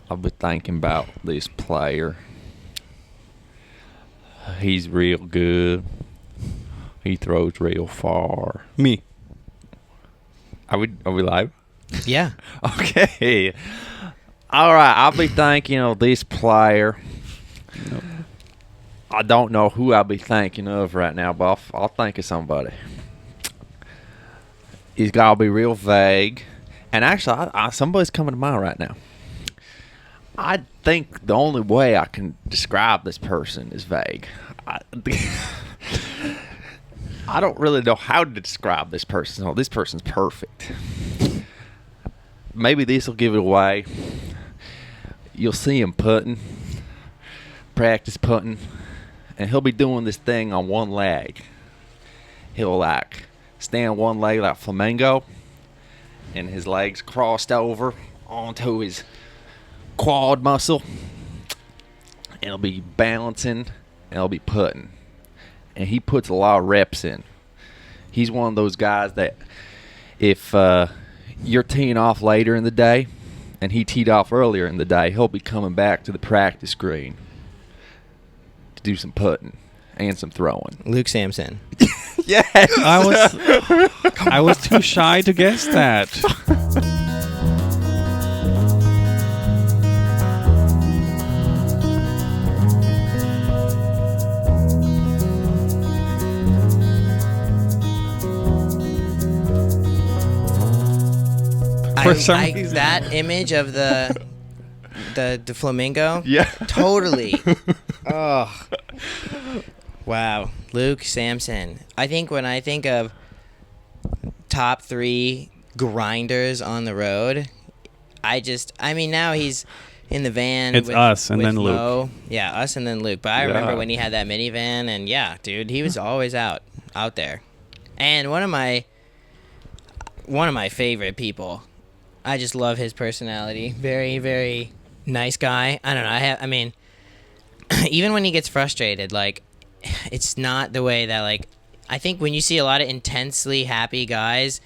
I've been thinking about this player. He's real good. He throws real far. Me. Are we live? Yeah. Okay. All right. I'll be thinking of this player. Nope. I don't know who I'll be thinking of right now, but I'll think of somebody. He's got to be real vague. And actually, somebody's coming to mind right now. I think the only way I can describe this person is vague. I don't really know how to describe this person. Oh, this person's perfect. Maybe this will give it away. You'll see him practice putting, and he'll be doing this thing on one leg. He'll stand one leg like flamingo, and his legs crossed over onto his quad muscle, and he'll be balancing, and he'll be putting. And he puts a lot of reps in. He's one of those guys that if you're teeing off later in the day and he teed off earlier in the day, he'll be coming back to the practice green to do some putting and some throwing. Luke Samson. Yes. I was too shy to guess that. That image of the flamingo. Yeah. Totally. Oh. Wow. Luke Samson. I think when I think of top 3 grinders on the road, now he's in the van. It's us and then Luke. Mo. Yeah, us and then Luke. But I remember when he had that minivan, and yeah, dude, he was always out there. And one of my favorite people. I just love his personality. Very, very nice guy. I don't know. Even when he gets frustrated, like, it's not the way that, like, I think when you see a lot of intensely happy guys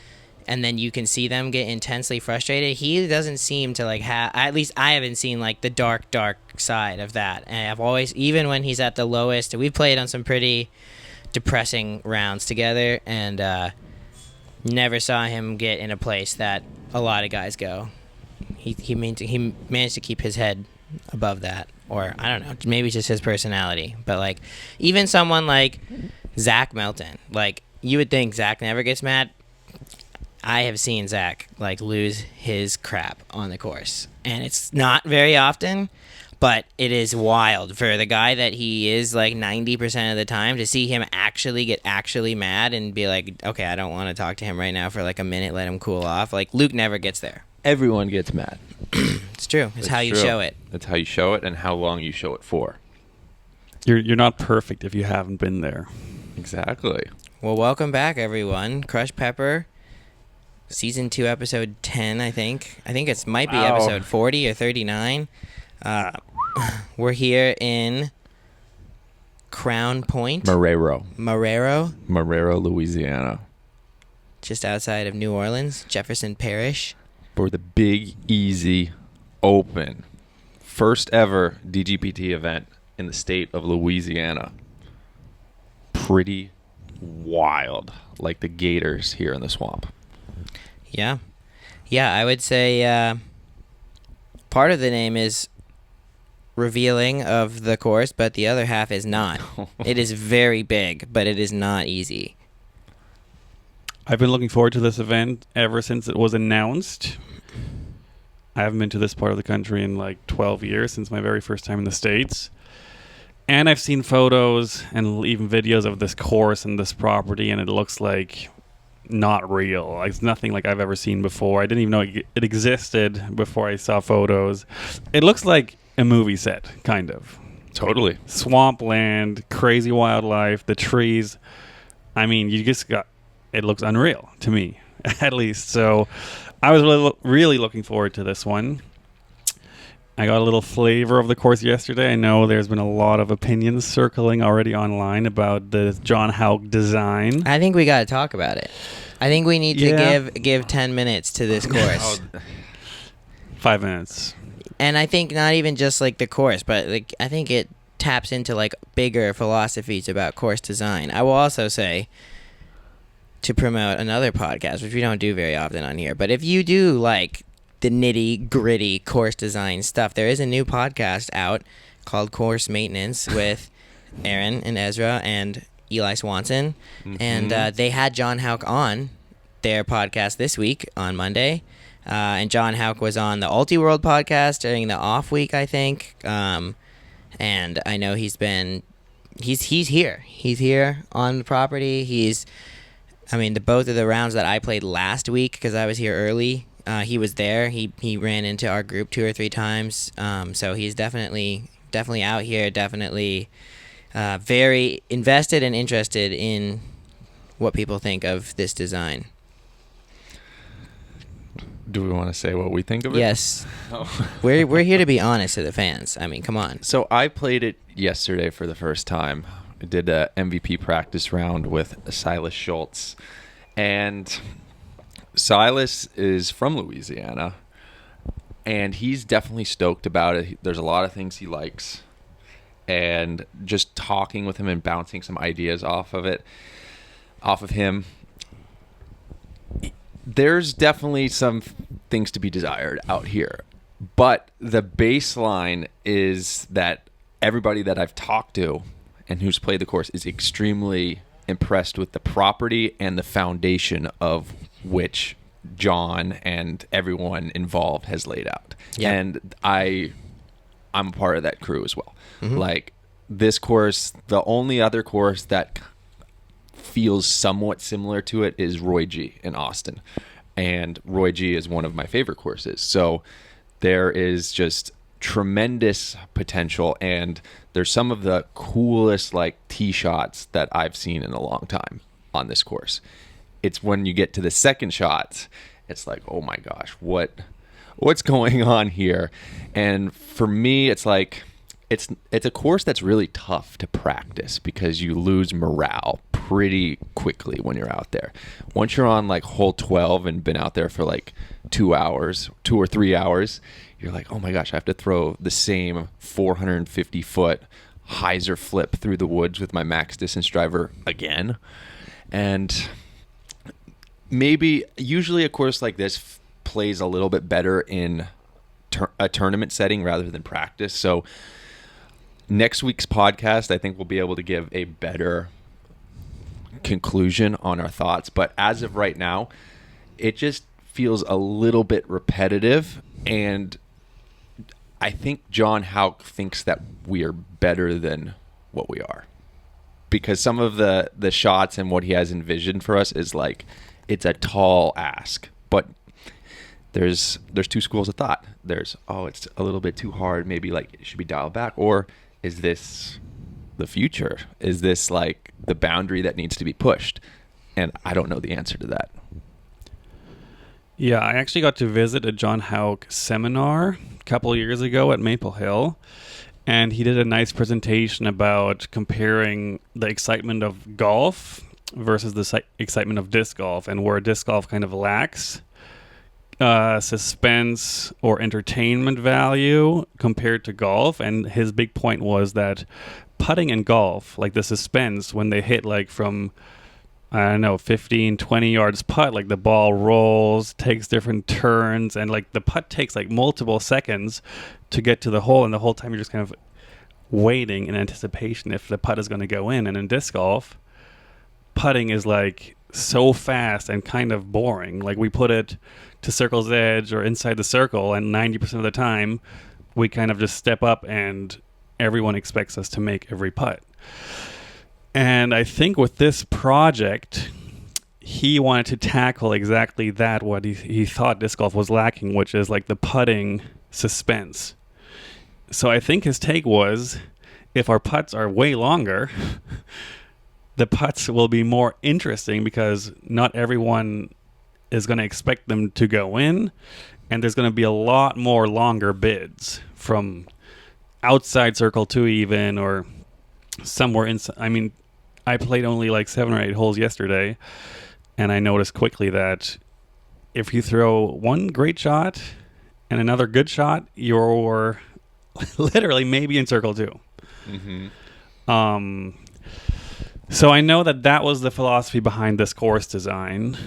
and then you can see them get intensely frustrated, he doesn't seem to, like, at least I haven't seen, like, the dark side of that. And I've always, even when he's at the lowest, we've played on some pretty depressing rounds together, and never saw him get in a place that a lot of guys go. He managed to keep his head above that, or I don't know, maybe just his personality. But like, even someone like Zach Melton, like, you would think Zach never gets mad. I have seen Zach like lose his crap on the course, and it's not very often. But it is wild for the guy that he is, like 90% of the time, to see him actually get mad and be like, okay, I don't want to talk to him right now for like a minute, let him cool off. Like, Luke never gets there. Everyone gets mad. It's true. It's how you true. show it. It's how you show it and how long you show it for. You're not perfect if you haven't been there. Exactly. Well, welcome back, everyone. Crush Pepper, Season 2, Episode 10, I think. I think it might be Episode 40 or 39. We're here in Crown Point. Marrero, Louisiana. Just outside of New Orleans, Jefferson Parish. For the Big Easy Open. First ever DGPT event in the state of Louisiana. Pretty wild. Like the Gators here in the swamp. Yeah. Yeah, I would say part of the name is revealing of the course, but the other half is not. It is very big, but it is not easy. I've been looking forward to this event ever since it was announced. I haven't been to this part of the country in like 12 years, since my very first time in the States. And I've seen photos and even videos of this course and this property, and it looks like not real. Like, it's nothing like I've ever seen before. I didn't even know it existed before I saw photos. It looks like a movie set, kind of. Totally. Swampland, crazy wildlife, the trees. I mean, it looks unreal to me, at least. So I was really looking forward to this one. I got a little flavor of the course yesterday. I know there's been a lot of opinions circling already online about the John Haug design. I think we got to talk about it. I think we need to give 10 minutes to this course. 5 minutes. And I think not even just like the course, but like I think it taps into like bigger philosophies about course design. I will also say, to promote another podcast, which we don't do very often on here, but if you do like the nitty gritty course design stuff, there is a new podcast out called Course Maintenance with Aaron and Ezra and Eli Swanson. And they had John Houck on their podcast this week on Monday. And John Houck was on the Ultiworld podcast during the off week, I think. And I know he's here. He's here on the property. Both of the rounds that I played last week, because I was here early, he was there. He ran into our group 2 or 3 times. So he's definitely out here, definitely very invested and interested in what people think of this design. Do we want to say what we think of it? Yes. We're here to be honest to the fans. I mean, come on. So I played it yesterday for the first time. I did a MVP practice round with Silas Schultz. And Silas is from Louisiana, and he's definitely stoked about it. There's a lot of things he likes. And just talking with him and bouncing some ideas off of him, there's definitely some things to be desired out here. But the baseline is that everybody that I've talked to and who's played the course is extremely impressed with the property and the foundation of which John and everyone involved has laid out. Yeah. And I'm a part of that crew as well. Mm-hmm. Like this course, the only other course that feels somewhat similar to it is Roy G in Austin. And Roy G is one of my favorite courses. So there is just tremendous potential, and there's some of the coolest like tee shots that I've seen in a long time on this course. It's when you get to the second shot, it's like, oh my gosh, what's going on here? And for me, it's like it's a course that's really tough to practice because you lose morale pretty quickly when you're out there. Once you're on like hole 12 and been out there for like 2 or 3 hours, you're like, oh my gosh, I have to throw the same 450-foot hyzer flip through the woods with my max distance driver again. And usually a course like this plays a little bit better in a tournament setting rather than practice. So next week's podcast, I think we'll be able to give a better conclusion on our thoughts. But as of right now, it just feels a little bit repetitive. And I think John Houck thinks that we are better than what we are. Because some of the shots and what he has envisioned for us is like, it's a tall ask. But there's 2 schools of thought. There's, it's a little bit too hard. Maybe like it should be dialed back. Or is this the future? Is this like the boundary that needs to be pushed? And I don't know the answer to that. Yeah, I actually got to visit a John Houck seminar a couple of years ago at Maple Hill, and he did a nice presentation about comparing the excitement of golf versus the excitement of disc golf, and where disc golf kind of lacks suspense or entertainment value compared to golf. And his big point was that putting in golf, like the suspense when they hit like from 15, 20 yards putt, like the ball rolls, takes different turns, and like the putt takes like multiple seconds to get to the hole, and the whole time you're just kind of waiting in anticipation if the putt is going to go in. And in disc golf, putting is like so fast and kind of boring. Like we put it to circle's edge or inside the circle, and 90% of the time we kind of just step up and everyone expects us to make every putt. And I think with this project, he wanted to tackle exactly that, what he thought disc golf was lacking, which is like the putting suspense. So I think his take was, if our putts are way longer, the putts will be more interesting because not everyone is going to expect them to go in, and there's going to be a lot more longer bids from outside circle 2 even, or somewhere inside. I mean, I played only like 7 or 8 holes yesterday, and I noticed quickly that if you throw one great shot and another good shot, you're literally maybe in circle 2. So I know that was the philosophy behind this course design,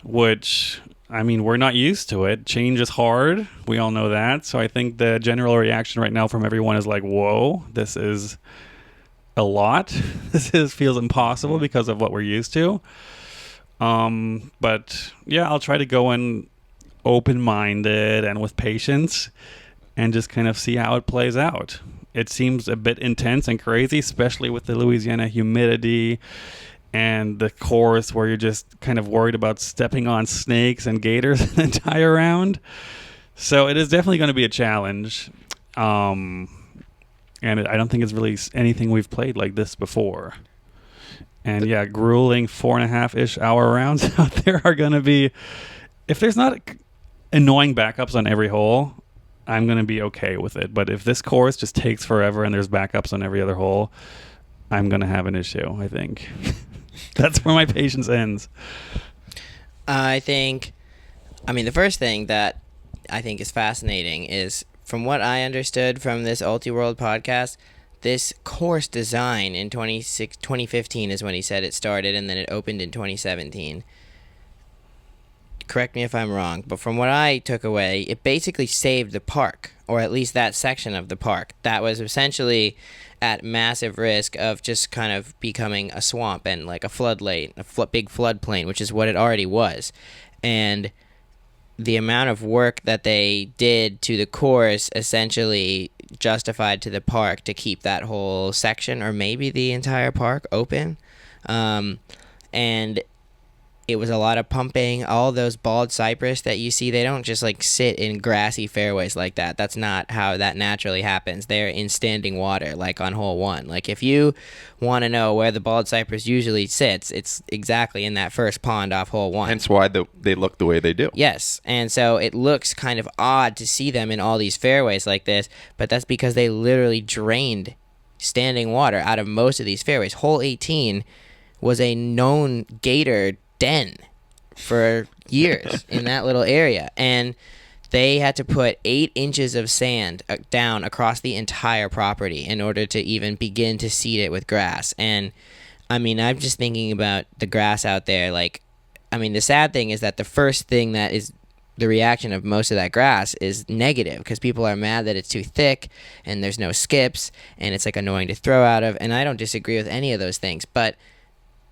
which, I mean, we're not used to it. Change is hard. We all know that. So I think the general reaction right now from everyone is like, whoa, this is a lot. Feels impossible because of what we're used to. But yeah, I'll try to go in open-minded and with patience and just kind of see how it plays out. It seems a bit intense and crazy, especially with the Louisiana humidity and the course where you're just kind of worried about stepping on snakes and gators the entire round. So it is definitely going to be a challenge. And I don't think it's really anything we've played like this before. And yeah, grueling 4.5-ish hour rounds out there are going to be, if there's not annoying backups on every hole, I'm going to be okay with it. But if this course just takes forever and there's backups on every other hole, I'm going to have an issue, I think. That's where my patience ends. I mean, the first thing that I think is fascinating is, from what I understood from this Ulti-World podcast, this course design in 2015 is when he said it started, and then it opened in 2017. Correct me if I'm wrong, but from what I took away, it basically saved the park, or at least that section of the park that was essentially at massive risk of just kind of becoming a swamp and like a floodplain, big floodplain, which is what it already was. And the amount of work that they did to the course essentially justified to the park to keep that whole section, or maybe the entire park, open. And it was a lot of pumping. All those bald cypress that you see, they don't just like sit in grassy fairways like that. That's not how that naturally happens. They're in standing water, like on hole 1. Like if you want to know where the bald cypress usually sits, it's exactly in that first pond off hole 1. Hence why they look the way they do. Yes, and so it looks kind of odd to see them in all these fairways like this, but that's because they literally drained standing water out of most of these fairways. Hole 18 was a known gator den for years in that little area, and they had to put 8 inches of sand down across the entire property in order to even begin to seed it with grass. And I mean, I'm just thinking about the grass out there. Like, I mean, the sad thing is that the first thing that is the reaction of most of that grass is negative, because people are mad that it's too thick and there's no skips and it's like annoying to throw out of. And I don't disagree with any of those things, but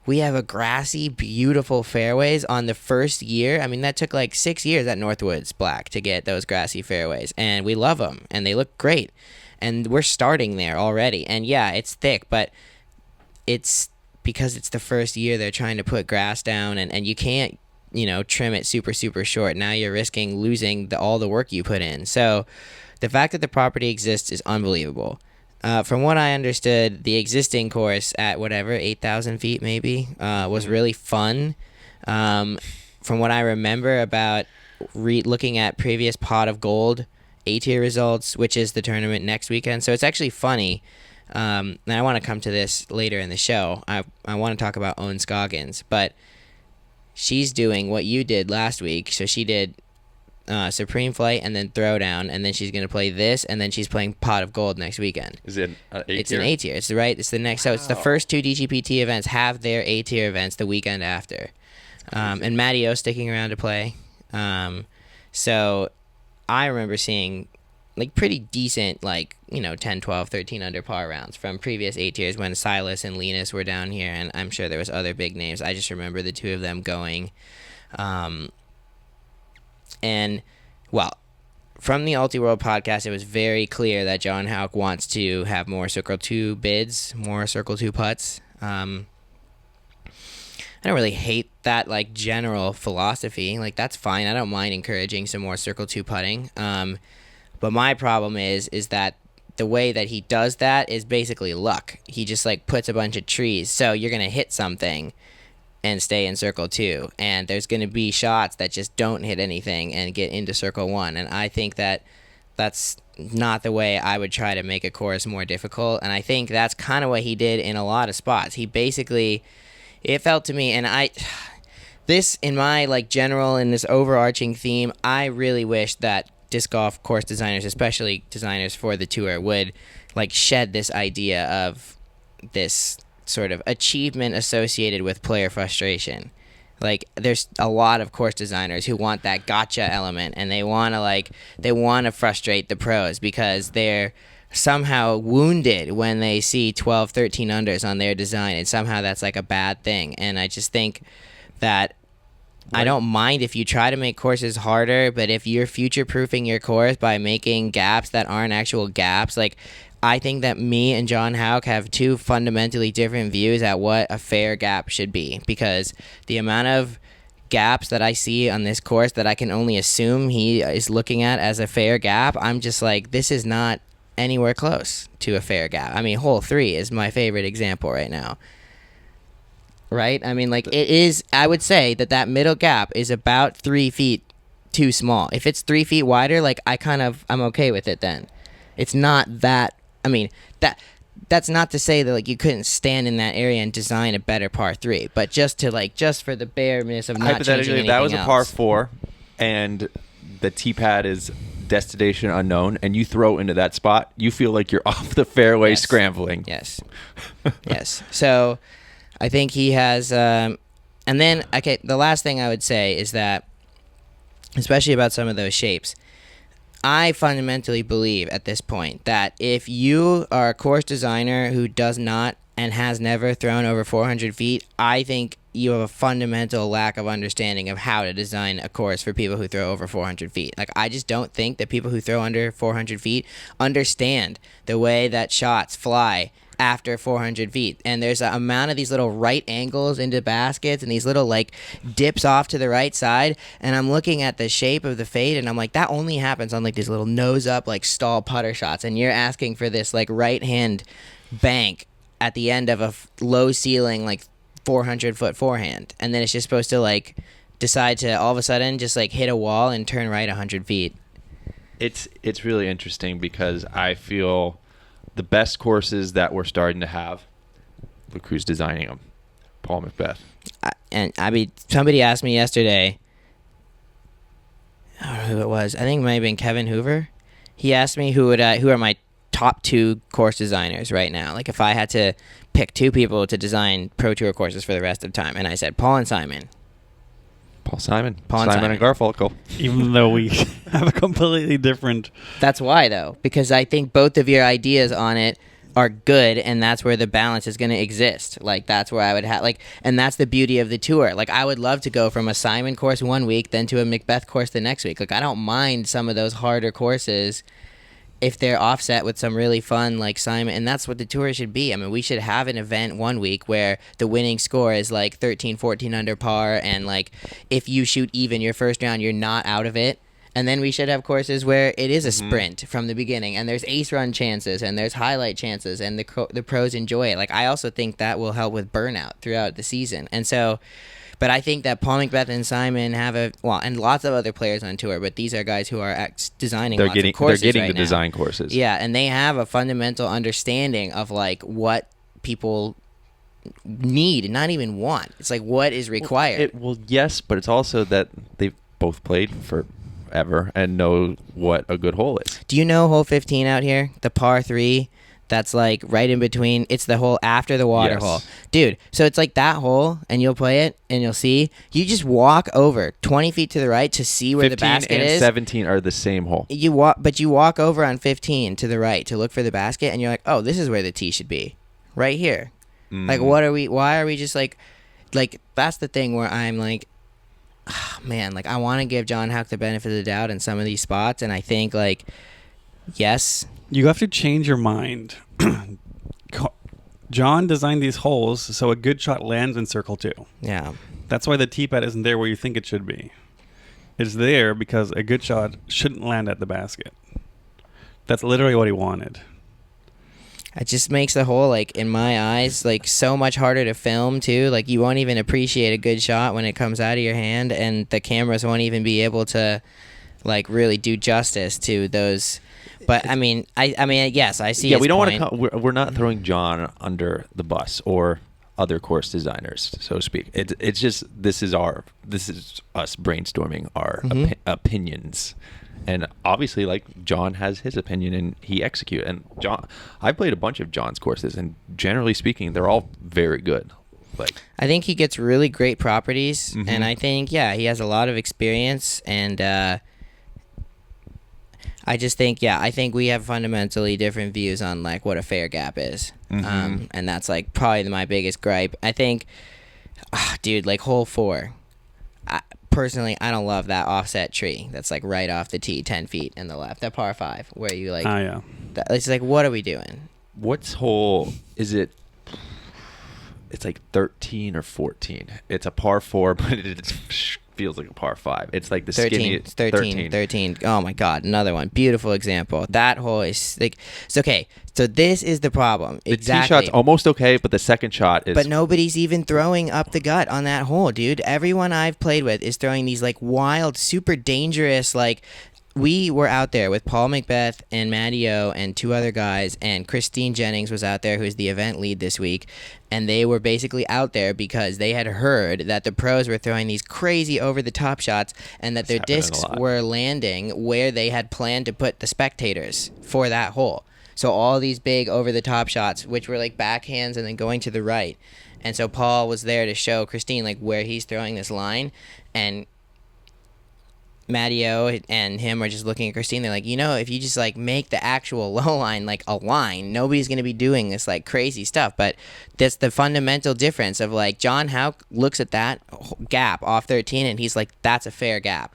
we have a grassy, beautiful fairways on the first year. I mean, that took like 6 years at Northwoods Black to get those grassy fairways, and we love them, and they look great, and we're starting there already. And yeah, it's thick, but it's because it's the first year they're trying to put grass down, and you can't, trim it super, super short. Now you're risking losing all the work you put in. So the fact that the property exists is unbelievable. From what I understood, the existing course at 8,000 feet maybe, was really fun. From what I remember about looking at previous Pot of Gold A-tier results, which is the tournament next weekend. So it's actually funny. And I want to come to this later in the show. I want to talk about Ohn Scoggins, but she's doing what you did last week. So she did Supreme Flight and then Throwdown, and then she's going to play this, and then she's playing Pot of Gold next weekend. Is it an A-tier? It's an A-tier. It's the next. So it's the first 2 DGPT events have their A-tier events the weekend after. And Matty O sticking around to play. So I remember seeing like pretty decent 10, 12, 13 under par rounds from previous A-tiers when Silas and Linus were down here, and I'm sure there was other big names. I just remember the 2 of them going. And, well, from the Ulti-World podcast, it was very clear that John Houck wants to have more Circle 2 bids, more Circle 2 putts. I don't really hate that, general philosophy. That's fine. I don't mind encouraging some more Circle 2 putting. But my problem is that the way that he does that is basically luck. He just, puts a bunch of trees. So you're going to hit something and stay in Circle 2, and there's going to be shots that just don't hit anything and get into Circle 1, and I think that that's not the way I would try to make a course more difficult, and I think that's kind of what he did in a lot of spots. He basically, it felt to me, and this, in my, general, in this overarching theme, I really wish that disc golf course designers, especially designers for the tour, would like shed this idea of this sort of achievement associated with player frustration. Like there's a lot of course designers who want that gotcha element, and they want to frustrate the pros because they're somehow wounded when they see 12, 13 unders on their design, and somehow that's like a bad thing. And I just think that I don't mind if you try to make courses harder, but if you're future-proofing your course by making gaps that aren't actual gaps, like I think that me and John Houck have two fundamentally different views at what a fair gap should be, because the amount of gaps that I see on this course that I can only assume he is looking at as a fair gap, I'm just like, this is not anywhere close to a fair gap. I mean, hole 3 is my favorite example right now. Right? I mean, like, it is, I would say that middle gap is about 3 feet too small. If it's 3 feet wider, like, I'm okay with it then. It's not that, I mean, that's not to say that, like, you couldn't stand in that area and design a better par 3, but just for the bareness of not changing anything else. Hypothetically, if that was a par 4 and the tee pad is destination unknown and you throw into that spot, you feel like you're off the fairway scrambling. Yes. Yes. So I think he has, and then, okay, the last thing I would say is that, especially about some of those shapes, I fundamentally believe at this point that if you are a course designer who does not and has never thrown over 400 feet, I think you have a fundamental lack of understanding of how to design a course for people who throw over 400 feet. Like, I just don't think that people who throw under 400 feet understand the way that shots fly after 400 feet. And there's an amount of these little right angles into baskets and these little like dips off to the right side, and I'm looking at the shape of the fade and I'm like, that only happens on like these little nose up like stall putter shots, and you're asking for this like right hand bank at the end of a low ceiling like 400 foot forehand, and then it's just supposed to like decide to all of a sudden just like hit a wall and turn right 100 feet. It's really interesting because I feel the best courses that we're starting to have, look who's designing them. Paul Macbeth. And I mean, somebody asked me yesterday, I don't know who it was. I think it might have been Kevin Hoover. He asked me who are my top 2 course designers right now. Like if I had to pick 2 people to design Pro Tour courses for the rest of time, and I said Paul and Simon. Simon and Garfunkel. Even though we have a completely different... That's why, though, because I think both of your ideas on it are good, and that's where the balance is going to exist. Like, that's where I would have, like, and that's the beauty of the tour. Like, I would love to go from a Simon course one week, then to a Macbeth course the next week. Like, I don't mind some of those harder courses if they're offset with some really fun, like, Simon, and that's what the tour should be. I mean, we should have an event one week where the winning score is, like, 13, 14 under par, and, like, if you shoot even your first round, you're not out of it. And then we should have courses where it is a sprint from the beginning, and there's ace run chances, and there's highlight chances, and the pros enjoy it. Like, I also think that will help with burnout throughout the season. And so... But I think that Paul Macbeth and Simon have and lots of other players on tour, but these are guys who are designing lots of courses. They're getting right the now. design courses. Yeah, and they have a fundamental understanding of like what people need, not even want. It's like what is required. Well, yes, but it's also that they've both played forever and know what a good hole is. Do you know hole 15 out here? The par 3 that's like right in between. It's the hole after the water hole. Dude, so it's like that hole, and you'll play it, and you'll see. You just walk over 20 feet to the right to see where the basket is. 15 and 17 are the same hole. You walk over on 15 to the right to look for the basket, and you're like, oh, this is where the tee should be. Right here. Like, why are we just like, that's the thing where I'm like, oh, man, like, I want to give John Houck the benefit of the doubt in some of these spots, and I think, like, yes. You have to change your mind. John designed these holes so a good shot lands in circle 2. Yeah. That's why the tee pad isn't there where you think it should be. It's there because a good shot shouldn't land at the basket. That's literally what he wanted. It just makes the hole, like, in my eyes, like, so much harder to film, too. Like, you won't even appreciate a good shot when it comes out of your hand, and the cameras won't even be able to, like, really do justice to those. But, I mean, yes, I see his we don't point. want to... We're not throwing John under the bus or other course designers, so to speak. It's just this is us brainstorming our opinions, and obviously, like, John has his opinion and he execute. And John, I played a bunch of John's courses, and generally speaking, they're all very good. Like, I think he gets really great properties, and I think he has a lot of experience, and I just think I think we have fundamentally different views on like what a fair gap is, and that's like probably my biggest gripe. I think, dude, like hole 4. Personally, I don't love that offset tree that's like right off the tee, 10 feet in the left. That par 5 where you like. It's like, what are we doing? what's hole is it? It's like 13 or 14. It's a par 4, but it feels like a par 5. It's like the 13. Oh my God, another one. Beautiful example. That hole is like, it's okay. So this is the problem. The exactly. tee shot's almost okay, but the second shot is. But nobody's even throwing up the gut on that hole, dude. Everyone I've played with is throwing these like wild, super dangerous, like. We were out there with Paul Macbeth and Matty O and 2 other guys, and Christine Jennings was out there, who's the event lead this week, and they were basically out there because they had heard that the pros were throwing these crazy over-the-top shots and that their discs were landing where they had planned to put the spectators for that hole. So all these big over-the-top shots, which were like backhands and then going to the right. And so Paul was there to show Christine like where he's throwing this line, and Matty-O and him are just looking at Christine. They're like, you know, if you just like make the actual low line like a line, nobody's going to be doing this like crazy stuff. But that's the fundamental difference of like John Houck looks at that gap off 13 and he's like, that's a fair gap.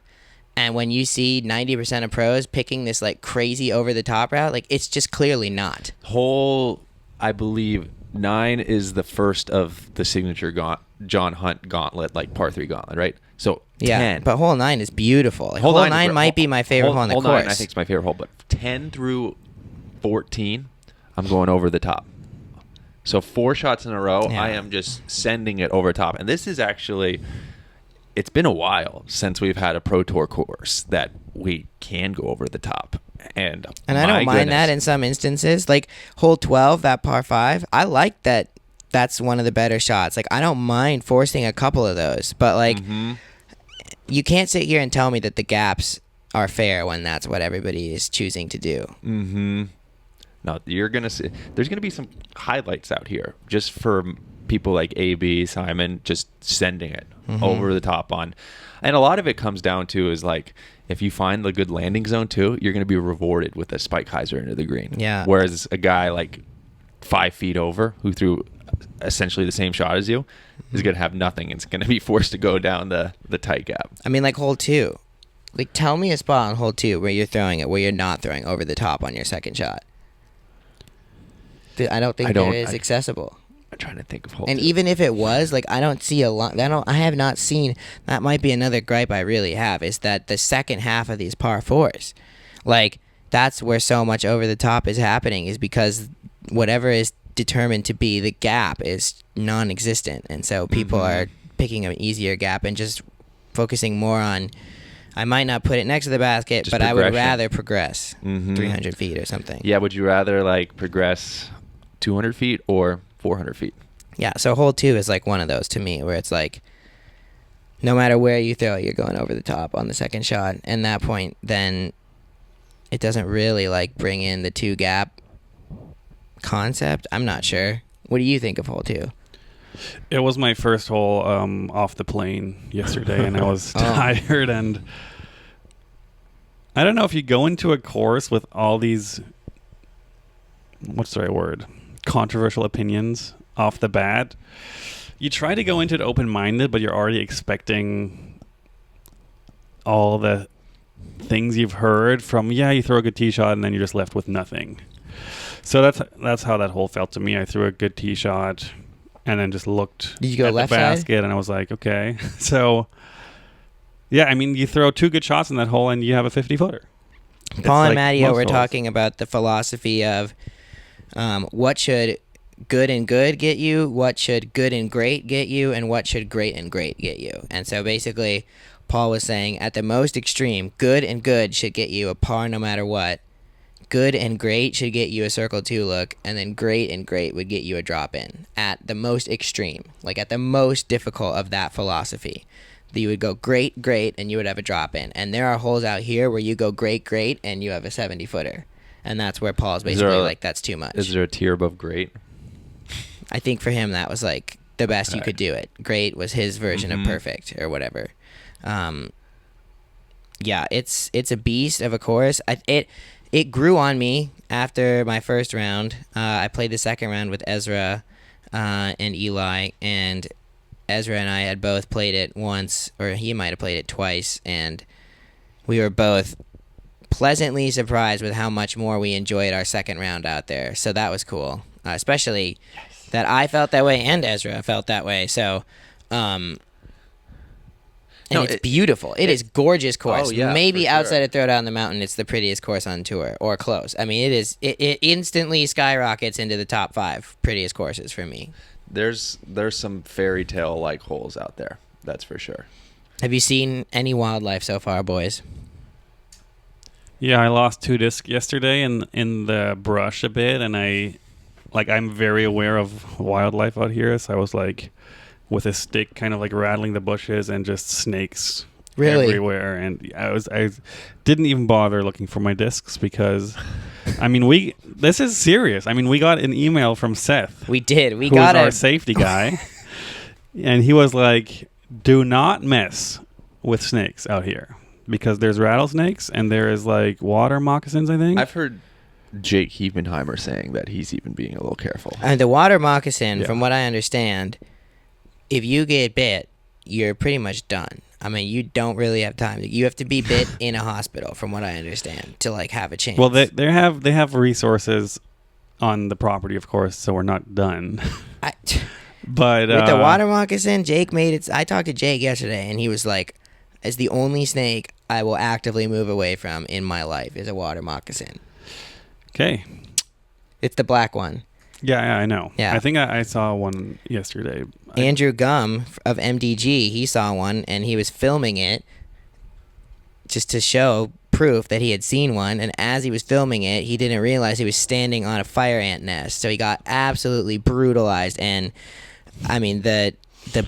And when you see 90% of pros picking this like crazy over the top route, like it's just clearly not. Hole, I believe 9 is the first of the signature John Hunt gauntlet, like par 3 gauntlet, right? So 10. But hole 9 is beautiful. Like, hole 9 might be my favorite hole on the course. Hole 9 I think is my favorite hole, but 10 through 14, I'm going over the top. So 4 shots in a row, I am just sending it over top. And this is actually, it's been a while since we've had a Pro Tour course that we can go over the top. And I don't mind that in some instances. Like hole 12, that par 5, I like that. That's one of the better shots. Like I don't mind forcing a couple of those, but like you can't sit here and tell me that the gaps are fair when that's what everybody is choosing to do. No, you're gonna see. There's gonna be some highlights out here just for people like AB, Simon, just sending it over the top on, and a lot of it comes down to is like if you find the good landing zone too, you're gonna be rewarded with a spike hyzer into the green. Yeah. Whereas a guy like 5 feet over who threw essentially the same shot as you is going to have nothing. It's going to be forced to go down the tight gap. I mean, like hole 2. Like, tell me a spot on hole 2 where you're throwing it, where you're not throwing over the top on your second shot. I don't think there is accessible. I'm trying to think of hole And 2. even if it was, like, I don't see a lot. I have not seen. That might be another gripe I really have, is that the second half of these par 4s, like, that's where so much over the top is happening, is because whatever is determined to be the gap is non-existent, and so people are picking an easier gap and just focusing more on, I might not put it next to the basket, just but I would rather progress 300 feet or something. Yeah, would you rather like progress 200 feet or 400 feet? Yeah, so hole 2 is like one of those to me where it's like no matter where you throw, you're going over the top on the second shot, and that point then it doesn't really like bring in the 2 gap concept. I'm not sure. What do you think of hole 2? It was my first hole off the plane yesterday, and I was tired. And I don't know if you go into a course with all these, what's the right word, controversial opinions off the bat. You try to go into it open-minded, but you're already expecting all the things you've heard from, you throw a good tee shot, and then you're just left with nothing. So that's how that hole felt to me. I threw a good tee shot and then just looked Did you go at left the basket side? And I was like, okay. So, yeah, I mean, you throw 2 good shots in that hole and you have a 50-footer. Paul and Matty-O were talking about the philosophy of what should good and good get you, what should good and great get you, and what should great and great get you. And so basically, Paul was saying at the most extreme, good and good should get you a par no matter what. good and great should get you a circle 2 look, and then great and great would get you a drop in at the most extreme, like at the most difficult of that philosophy. You would go great, great, and you would have a drop in. And there are holes out here where you go great, great, and you have a 70-footer. And that's where Paul's basically like, that's too much. Is there a tier above great? I think for him that was like the best you could do it. Great was his version of perfect or whatever. Yeah, it's a beast of a course. It grew on me after my first round. I played the second round with Ezra and Eli, and Ezra and I had both played it once, or he might have played it twice, and we were both pleasantly surprised with how much more we enjoyed our second round out there. So that was cool, especially that I felt that way and Ezra felt that way. So, it's beautiful. It is gorgeous course. Oh, yeah, Maybe for sure. outside of Throwdown the Mountain, it's the prettiest course on tour, or close. I mean, it is. It instantly skyrockets into the top 5 prettiest courses for me. There's some fairy tale like holes out there. That's for sure. Have you seen any wildlife so far, boys? Yeah, I lost 2 discs yesterday in the brush a bit, and I'm very aware of wildlife out here, so I was like with a stick kind of like rattling the bushes and just snakes everywhere, and I didn't even bother looking for my discs because I mean this is serious. I mean, we got an email from Seth. We did. Who was our safety guy. And he was like, do not mess with snakes out here because there's rattlesnakes and there is like water moccasins, I think. I've heard Jake Hiebenheimer saying that he's even being a little careful. And the water moccasin, Yeah. from what I understand, if you get bit, you're pretty much done. I mean, you don't really have time. You have to be bit in a hospital, from what I understand, to like have a chance. Well, they have resources on the property, of course, so we're not done. But with the water moccasin, Jake made it. I talked to Jake yesterday, and he was like, "It's the only snake I will actively move away from in my life is a water moccasin." Okay. It's the black one. Yeah, I know. Yeah. I think I saw one yesterday. Andrew Gum of MDG, he saw one, and he was filming it just to show proof that he had seen one. And as he was filming it, he didn't realize he was standing on a fire ant nest. So he got absolutely brutalized. And I mean, the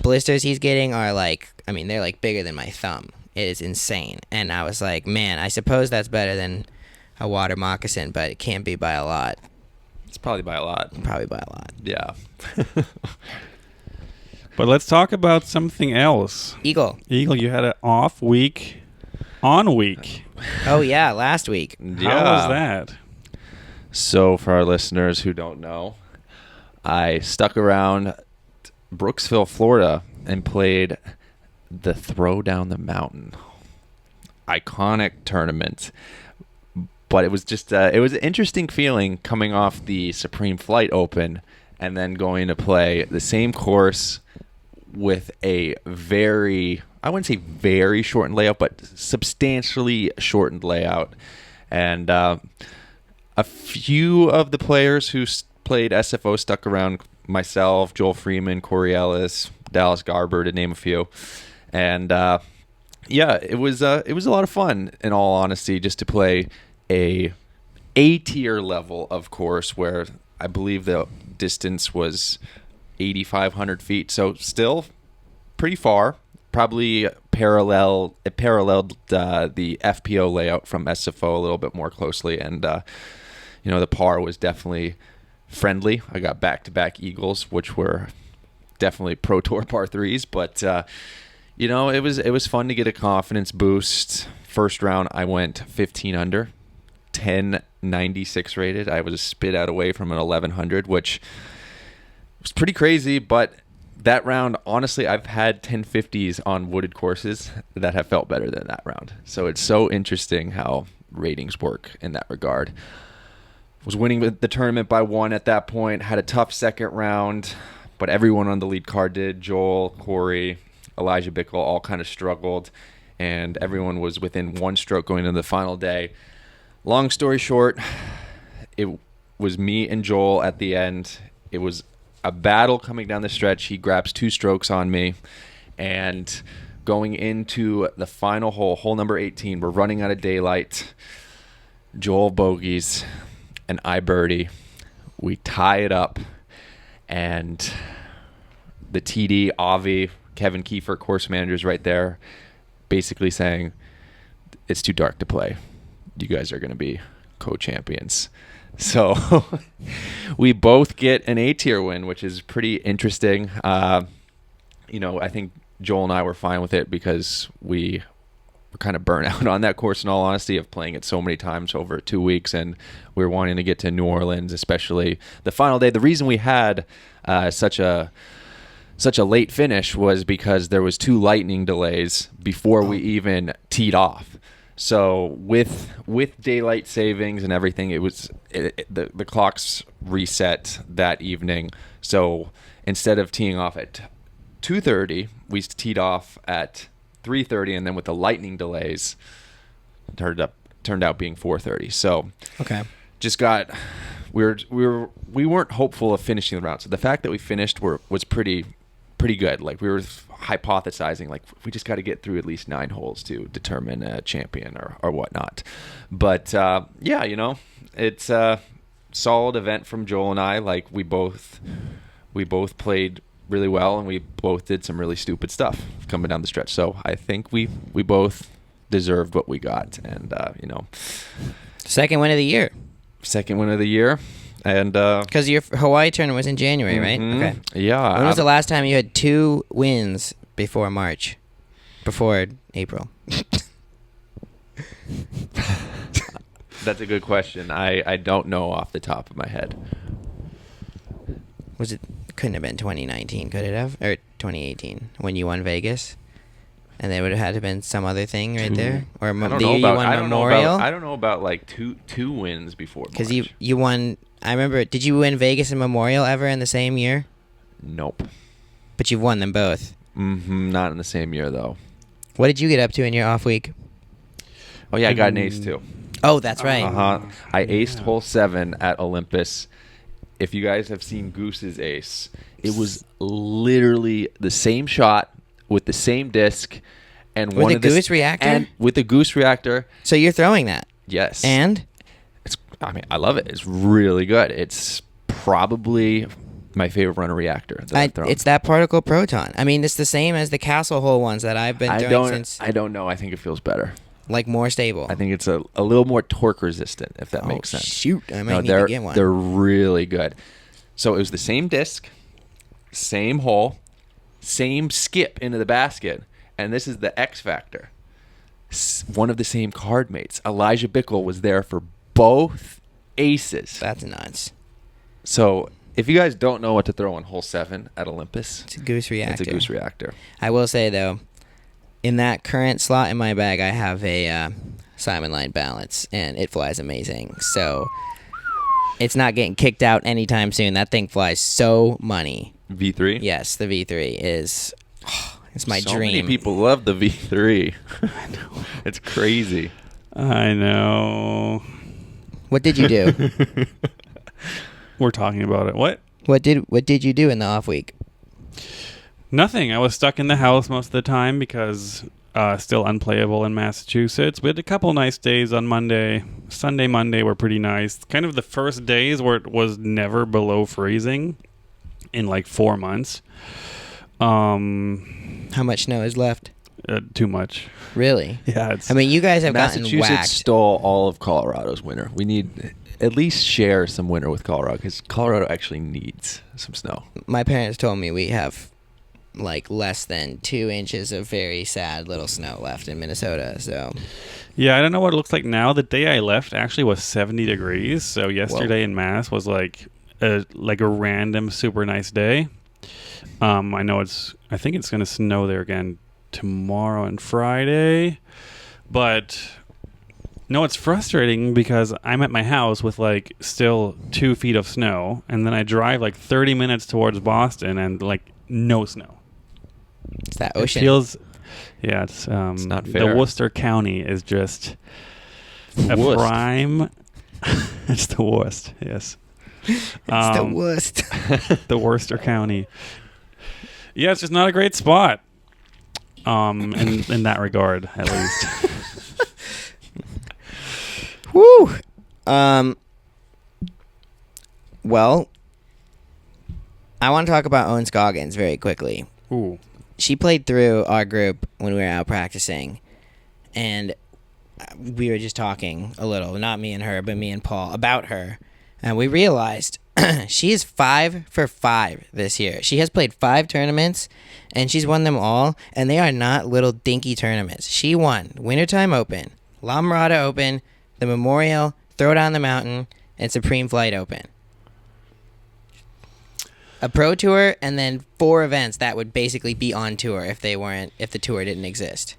blisters he's getting are like, I mean, they're like bigger than my thumb. It is insane. And I was like, man, I suppose that's better than a water moccasin, but it can't be by a lot. It's probably by a lot. Probably by a lot. Yeah. But let's talk about something else. Eagle, you had an off week, on week. Oh, yeah, last week. How was that? So for our listeners who don't know, I stuck around Brooksville, Florida, and played the Throw Down the Mountain. Iconic tournament. But it was just it was an interesting feeling coming off the Supreme Flight Open and then going to play the same course with a very, I wouldn't say very shortened layout, but substantially shortened layout. And a few of the players who played SFO stuck around, myself, Joel Freeman, Corey Ellis, Dallas Garber, to name a few. And yeah, it was a lot of fun, in all honesty, just to play a tier level of course where I believe the distance was 8,500 feet. So still pretty far, probably paralleled the FPO layout from SFO a little bit more closely. And, the par was definitely friendly. I got back-to-back eagles, which were definitely Pro Tour par threes, but, it was fun to get a confidence boost. First round, I went 15 under. 1096 rated. I was a spit out away from an 1100, which was pretty crazy, but that round, honestly, I've had 1050s on wooded courses that have felt better than that round. So it's so interesting how ratings work in that regard. Was winning the tournament by 1 at that point, had a tough second round, but everyone on the lead card did. Joel, Corey, Elijah Bickle all kind of struggled, and everyone was within 1 stroke going into the final day. Long story short, it was me and Joel at the end. It was a battle coming down the stretch. He grabs 2 strokes on me. And going into the final hole number 18, we're running out of daylight. Joel bogeys, and I birdie. We tie it up, and the TD, Avi, Kevin Kiefer, course managers right there, basically saying, it's too dark to play. You guys are going to be co-champions. So we both get an A-tier win, which is pretty interesting. I think Joel and I were fine with it because we were kind of burnt out on that course, in all honesty, of playing it so many times over 2 weeks, and we were wanting to get to New Orleans, especially the final day. The reason we had such a late finish was because there was 2 lightning delays before we even teed off. So with daylight savings and everything, the clocks reset that evening. So instead of teeing off at 2:30, we teed off at 3:30, and then with the lightning delays, turned out being 4:30. So Okay. we weren't hopeful of finishing the round. So the fact that we finished was pretty good. Like, we were hypothesizing, like, we just got to get through at least 9 holes to determine a champion or whatnot. But it's a solid event from Joel and I. Like, we both played really well, and we both did some really stupid stuff coming down the stretch. So I think we both deserved what we got, and Second win of the year. Second win of the year. And Because your Hawaii tournament was in January, right? Okay. Yeah. When was the last time you had 2 wins before March? Before April? That's a good question. I don't know off the top of my head. Couldn't have been 2019, could it have? Or 2018, when you won Vegas? And there would have had to have been some other thing right there? Or the year you won Memorial? I don't know about like two wins before March. Because you won... I remember... Did you win Vegas and Memorial ever in the same year? Nope. But you've won them both. Not in the same year, though. What did you get up to in your off week? Oh, yeah, I got an ace, too. Oh, that's right. I aced hole 7 at Olympus. If you guys have seen Goose's ace, it was literally the same shot with the same disc, and with a Goose reactor. And with a Goose reactor. So you're throwing that. Yes. And I love it. It's really good. It's probably my favorite runner reactor that I've thrown. It's that particle proton. I mean, it's the same as the Castle hole ones that I've been throwing since. I don't know. I think it feels better. Like more stable. I think it's a little more torque resistant, if that makes sense. Shoot, I might need to get one. They're really good. So it was the same disc, same hole, same skip into the basket, and this is the X factor. One of the same card mates. Elijah Bickle was there for both aces. That's nuts. So if you guys don't know what to throw on hole 7 at Olympus, it's a Goose reactor. It's a Goose reactor. I will say, though, in that current slot in my bag, I have a Simon Line Balance, and it flies amazing. So it's not getting kicked out anytime soon. That thing flies so money. V3? Yes, the V3 is... it's my dream. So many people love the V3. I know. It's crazy. I know. What did you do? We're talking about it. What did you do in the off week? Nothing. I was stuck in the house most of the time because still unplayable in Massachusetts. We had a couple nice days on Monday. Sunday, Monday were pretty nice. Kind of the first days where it was never below freezing in like 4 months. How much snow is left? Too much. Really? Yeah. I mean, you guys have gotten whacked. Massachusetts stole all of Colorado's winter. We need at least share some winter with Colorado because Colorado actually needs some snow. My parents told me we have like less than 2 inches of very sad little snow left in Minnesota. So yeah, I don't know what it looks like now. The day I left actually was 70 degrees. So yesterday in Mass was like a random super nice day. I think it's going to snow there again tomorrow and Friday. But no, it's frustrating because I'm at my house with like still 2 feet of snow, and then I drive like 30 minutes towards Boston and like no snow. It's that ocean. It feels, yeah, it's not fair. The Worcester County is just a prime. It's the worst. Yes, it's the worst. The Worcester County. Yeah, it's just not a great spot. In that regard, at least. Whew. Well, I want to talk about Ohn Scoggins very quickly. Ooh. She played through our group when we were out practicing, and we were just talking a little, not me and her, but me and Paul, about her, and we realized she is 5 for 5 this year. She has played 5 tournaments, and she's won them all, and they are not little dinky tournaments. She won Wintertime Open, La Mirada Open, the Memorial, Throwdown the Mountain, and Supreme Flight Open. A pro tour, and then 4 events that would basically be on tour if the tour didn't exist.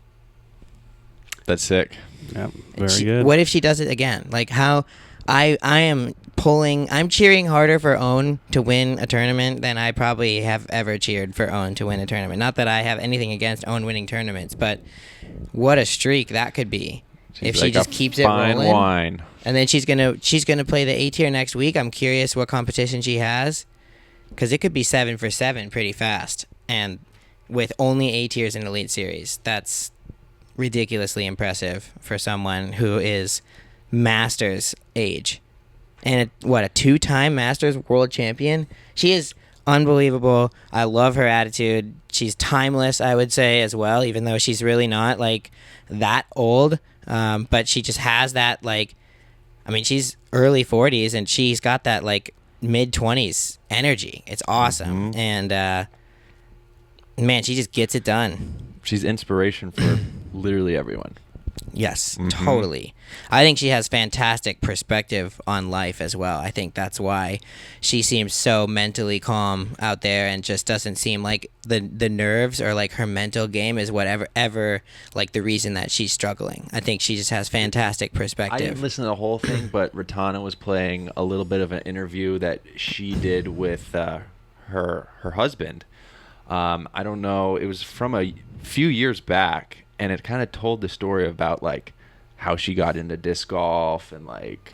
That's sick. Yep. Very good. What if she does it again? Like how I'm cheering harder for Ohn to win a tournament than I probably have ever cheered for Ohn to win a tournament. Not that I have anything against Ohn winning tournaments, but what a streak that could be. If she just keeps it rolling. Fine wine. And then she's gonna play the A tier next week. I'm curious what competition she has. Because it could be 7 for 7 pretty fast. And with only A tiers in Elite Series, that's ridiculously impressive for someone who is Masters age. And a 2-time Masters world champion. She is unbelievable. I love her attitude. She's timeless, I would say, as well, even though she's really not, like, that old. But she just has that, like, I mean, she's early 40s, and she's got that, like, mid-20s energy. It's awesome. And man, she just gets it done. She's inspiration for literally everyone. Yes, totally. I think she has fantastic perspective on life as well. I think that's why she seems so mentally calm out there and just doesn't seem like the nerves or like her mental game is whatever like the reason that she's struggling. I think she just has fantastic I perspective. didn't listen to the whole thing, but Ratana was playing a little bit of an interview that she did with her husband. I don't know. It was from a few years back, and it kind of told the story about like how she got into disc golf and like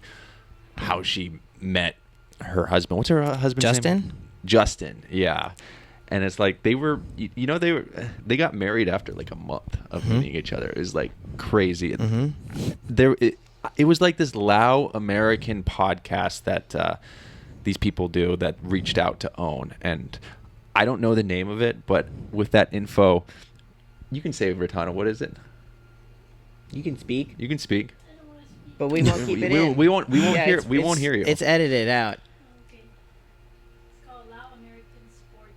how she met her husband. What's her husband's Justin? name? Justin. Yeah. And it's like they they got married after like a month of meeting each other. It was like crazy. It was like this Lao American podcast that these people do that reached out to Ohn, and I don't know the name of it, but with that info, you can say, Ratana, what is it? You can speak, You can speak. but we won't keep it we, in. we won't Yeah, hear. it's- We won't hear you. It's edited out. Okay. It's called Lao American Sports.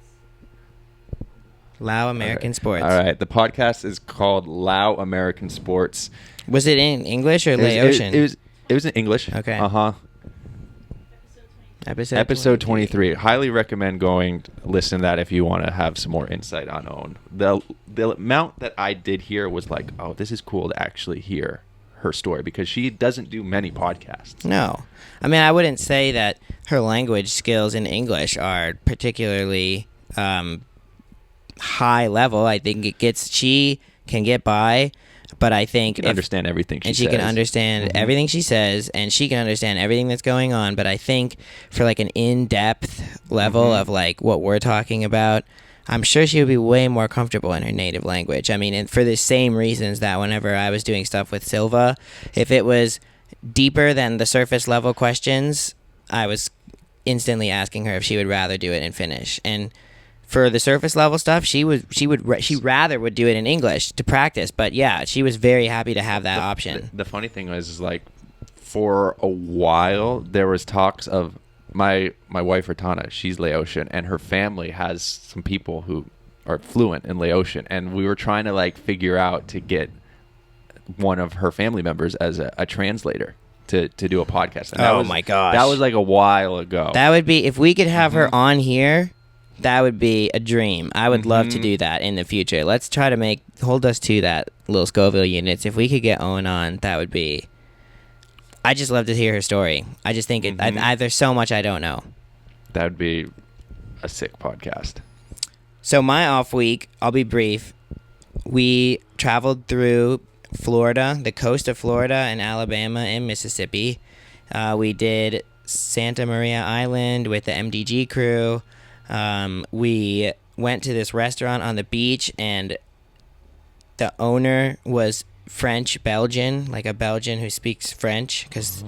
Lao American Sports. All right. The podcast is called Lao American Sports. Was it in English or It was- Laotian? It was in English. Okay. Uh-huh. Episode 23. Highly recommend going listen to that if you want to have some more insight on Ohn. The amount that I did hear was like, oh, this is cool to actually hear her story because she doesn't do many podcasts. No. I mean, I wouldn't say that her language skills in English are particularly high level. I think she can get by, but I think You can understand everything she and she says. can understand everything she says, and she can understand everything that's going on. But I think for like an in-depth level of like what we're talking about, I'm sure she would be way more comfortable in her native language. I mean, and for the same reasons that whenever I was doing stuff with Silva, if it was deeper than the surface level questions, I was instantly asking her if she would rather do it in Finnish. And for the surface level stuff, she rather would do it in English to practice. But yeah, she was very happy to have that option. The funny thing is like for a while there was talks of my wife Ratana, she's Laotian, and her family has some people who are fluent in Laotian, and we were trying to like figure out to get one of her family members as a translator to do a podcast. And that Oh was, my gosh. that was like a while ago. That would be, if we could have her on here, that would be a dream. I would love to do that in the future. Let's try to hold us to that, little Scoville units. If we could get Ohn on, that would be, I just love to hear her story. I just think there's so much I don't know. That would be a sick podcast. So my off week, I'll be brief. We traveled through Florida, the coast of Florida and Alabama and Mississippi. We did Santa Maria Island with the MDG crew. We went to this restaurant on the beach, and the owner was French Belgian, like a Belgian who speaks French, because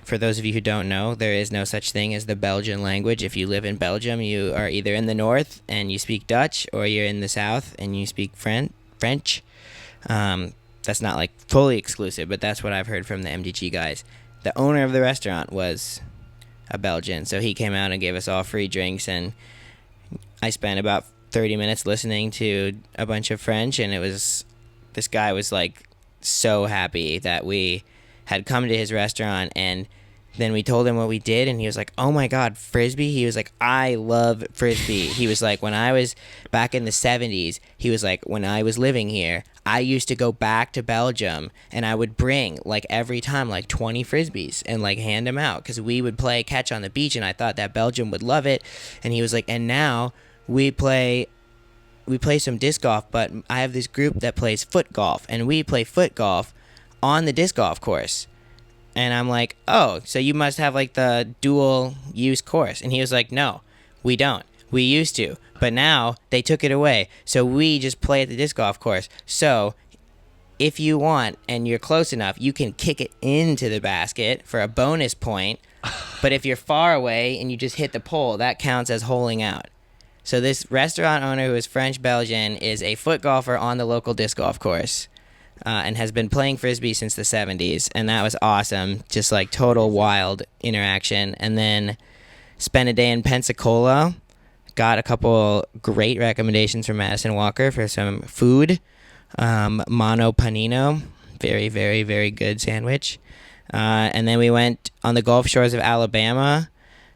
for those of you who don't know, there is no such thing as the Belgian language. If you live in Belgium, you are either in the north and you speak Dutch, or you're in the south and you speak French. That's not like fully exclusive, but that's what I've heard from the MDG guys. The owner of the restaurant was a Belgian, so he came out and gave us all free drinks, and I spent about 30 minutes listening to a bunch of French, and this guy was like so happy that we had come to his restaurant, and then we told him what we did, and he was like, oh my god, Frisbee? He was like, I love Frisbee. He was like, when I was back in the 70s, he was like, when I was living here, I used to go back to Belgium, and I would bring, like, every time, like, 20 Frisbees and, like, hand them out, because we would play catch on the beach, and I thought that Belgium would love it. And he was like, and now we play some disc golf, but I have this group that plays foot golf, and we play foot golf on the disc golf course. And I'm like, oh, so you must have like the dual use course. And he was like, no, we don't. We used to, but now they took it away. So we just play at the disc golf course. So if you want and you're close enough, you can kick it into the basket for a bonus point. But if you're far away and you just hit the pole, that counts as holing out. So this restaurant owner, who is French-Belgian, is a foot golfer on the local disc golf course. And has been playing Frisbee since the 70s, and that was awesome. Just like total wild interaction. And then spent a day in Pensacola. Got a couple great recommendations from Madison Walker for some food. Mono Panino, very, very, very good sandwich. And then we went on the Gulf Shores of Alabama.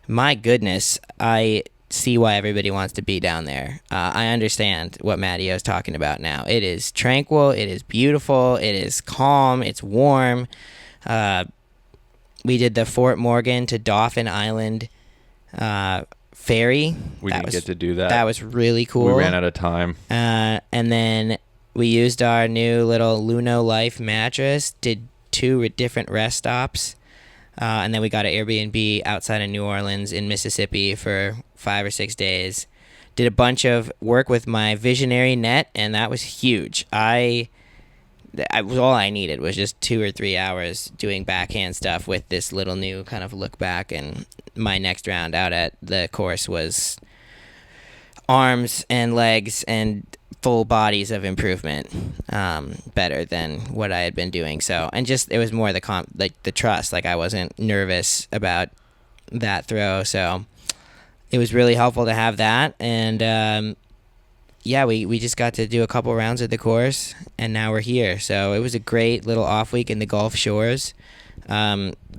My goodness, I see why everybody wants to be down there. I understand what Matteo is talking about now. It is tranquil, it is beautiful, it is calm, it's warm. We did the Fort Morgan to Dauphin Island ferry. We didn't get to do that. That was really cool. We ran out of time. And then we used our new little Luno Life mattress, did 2 different rest stops. And then we got an Airbnb outside of New Orleans in Mississippi for 5 or 6 days. Did a bunch of work with my visionary net, and that was huge. I was all I needed was just 2 or 3 hours doing backhand stuff with this little new kind of look back. And my next round out at the course was arms and legs and full bodies of improvement, better than what I had been doing. So, and just it was more the trust. Like I wasn't nervous about that throw, so it was really helpful to have that. And yeah, we just got to do a couple rounds of the course, and now we're here. So it was a great little off week in the Gulf Shores.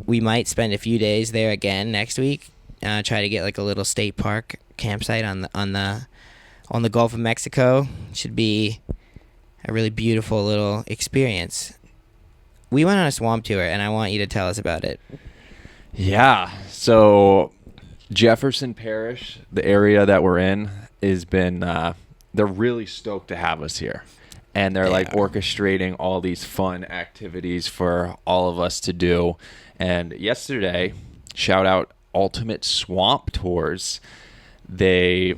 We might spend a few days there again next week. Try to get like a little state park campsite on the Gulf of Mexico. Should be a really beautiful little experience. We went on a swamp tour, and I want you to tell us about it. Yeah. So Jefferson Parish, the area that we're in, has been they're really stoked to have us here. And they're like orchestrating all these fun activities for all of us to do. And yesterday, shout out Ultimate Swamp Tours, they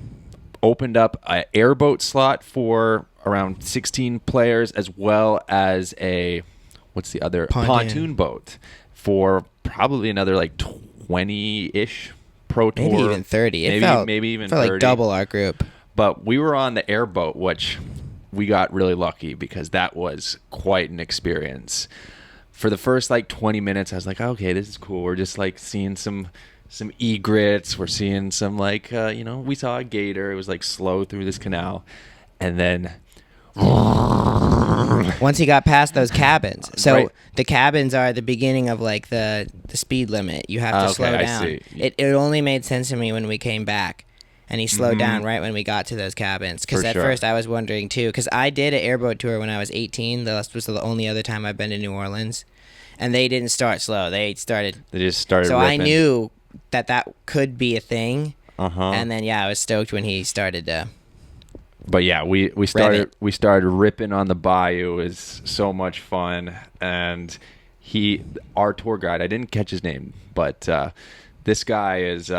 opened up an airboat slot for around 16 players, as well as a pontoon boat for probably another like 20-ish pro tour, maybe even 30. Maybe even felt 30. Like double our group. But we were on the airboat, which we got really lucky because that was quite an experience. For the first like 20 minutes, I was like, okay, this is cool. We're just like seeing some egrets. We're seeing some like, we saw a gator. It was like slow through this canal. And then once he got past those cabins. So right. The cabins are the beginning of like the speed limit. You have to slow down. I see. It only made sense to me when we came back. And he slowed down right when we got to those cabins. Because at first I was wondering too. Because I did an airboat tour when I was 18. That was the only other time I've been to New Orleans. And they didn't start slow. They just started. So ripping. I knew that could be a thing. Uh-huh. And then I was stoked when he started to. But yeah, we started ripping on the bayou. It was so much fun. And our tour guide, I didn't catch his name, but this guy is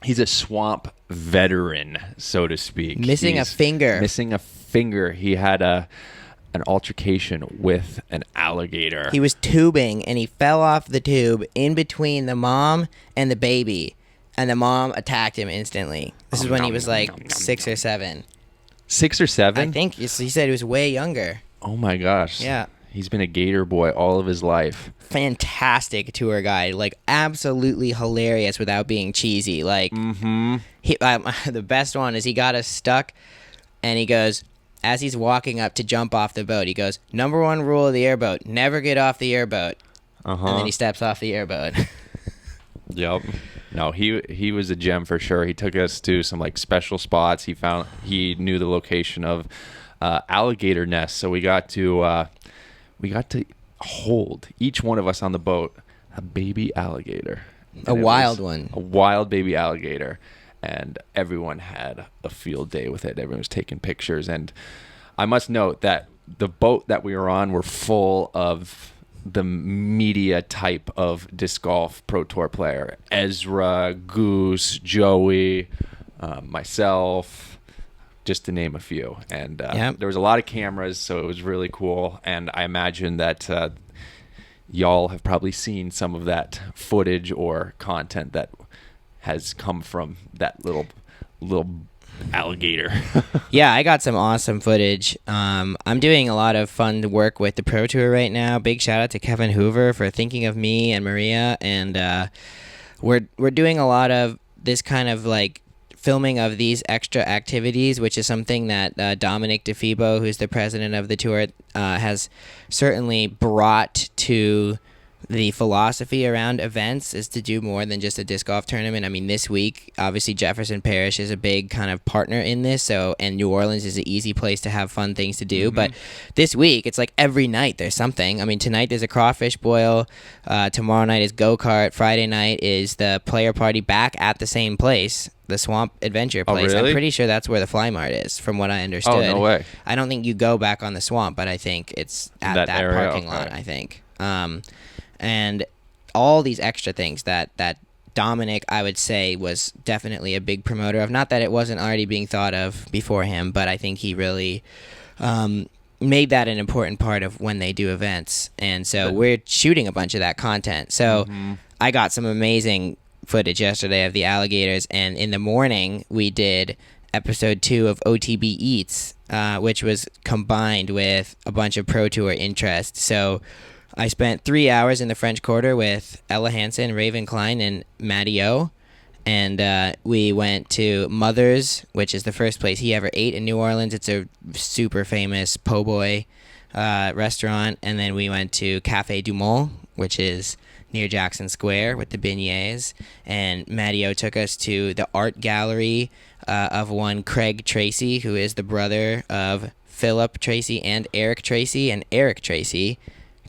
he's a swamp veteran, so to speak. Missing a finger. He had a an altercation with an alligator. He was tubing, and he fell off the tube in between the mom and the baby, and the mom attacked him instantly. This is when he was like 6 or 7. 6 or 7? I think he said he was way younger. Oh my gosh. Yeah. He's been a gator boy all of his life. Fantastic tour guide, like absolutely hilarious without being cheesy. Like, the best one is he got us stuck, and he goes, as he's walking up to jump off the boat, he goes, "Number 1 rule of the airboat: never get off the airboat." And then he steps off the airboat. Yep. No, he was a gem for sure. He took us to some like special spots. He knew the location of alligator nests, so we got to hold, each one of us on the boat, a baby alligator. A wild one. A wild baby alligator. And everyone had a field day with it. Everyone was taking pictures. And I must note that the boat that we were on were full of the media type of disc golf pro tour player. Ezra, Goose, Joey, myself, just to name a few. And there was a lot of cameras, so it was really cool. And I imagine that y'all have probably seen some of that footage or content that has come from that little alligator. Yeah, I got some awesome footage. I'm doing a lot of fun work with the Pro Tour right now. Big shout out to Kevin Hoover for thinking of me and Maria. And we're doing a lot of this kind of like filming of these extra activities, which is something that Dominic DeFibo, who's the president of the tour, has certainly brought to the philosophy around events, is to do more than just a disc golf tournament. I mean, this week, obviously Jefferson Parish is a big kind of partner in this, and New Orleans is an easy place to have fun things to do. But this week, it's like every night there's something. I mean, tonight there's a crawfish boil. Tomorrow night is go-kart. Friday night is the player party back at the same place, the Swamp Adventure place. Really? I'm pretty sure that's where the Fly Mart is, from what I understood. Oh, no way. I don't think you go back on the Swamp, but I think it's at that area, parking okay. lot, I think. And all these extra things that Dominic, I would say, was definitely a big promoter of. Not that it wasn't already being thought of before him, but I think he really made that an important part of when they do events. And so we're shooting a bunch of that content. So I got some amazing footage yesterday of the alligators, and in the morning we did episode 2 of OTB Eats, which was combined with a bunch of Pro Tour interest. So I spent 3 hours in the French Quarter with Ella Hansen, Raven Klein, and Matty O. And we went to Mother's, which is the first place he ever ate in New Orleans. It's a super famous po' boy restaurant. And then we went to Café du Monde, which is near Jackson Square, with the beignets. And Matty O took us to the art gallery of one Craig Tracy, who is the brother of Philip Tracy and Eric Tracy. And Eric Tracy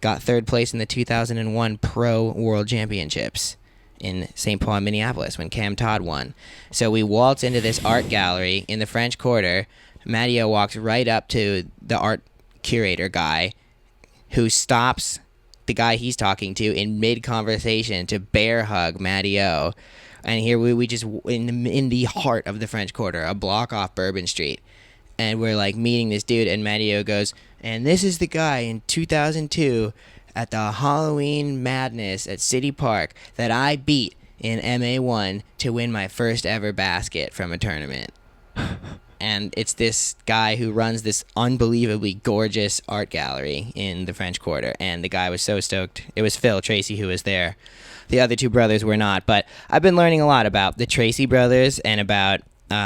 got 3rd place in the 2001 Pro World Championships in St. Paul and Minneapolis when Cam Todd won. So we waltz into this art gallery in the French Quarter. Matty-O walks right up to the art curator guy, who stops the guy he's talking to in mid-conversation to bear hug Matty-O. And here we just, in the heart of the French Quarter, a block off Bourbon Street. And we're like meeting this dude, and Matty-O goes, "And this is the guy in 2002 at the Halloween Madness at City Park that I beat in MA1 to win my first ever basket from a tournament." And it's this guy who runs this unbelievably gorgeous art gallery in the French Quarter. And the guy was so stoked. It was Phil Tracy who was there. The other 2 brothers were not. But I've been learning a lot about the Tracy brothers and about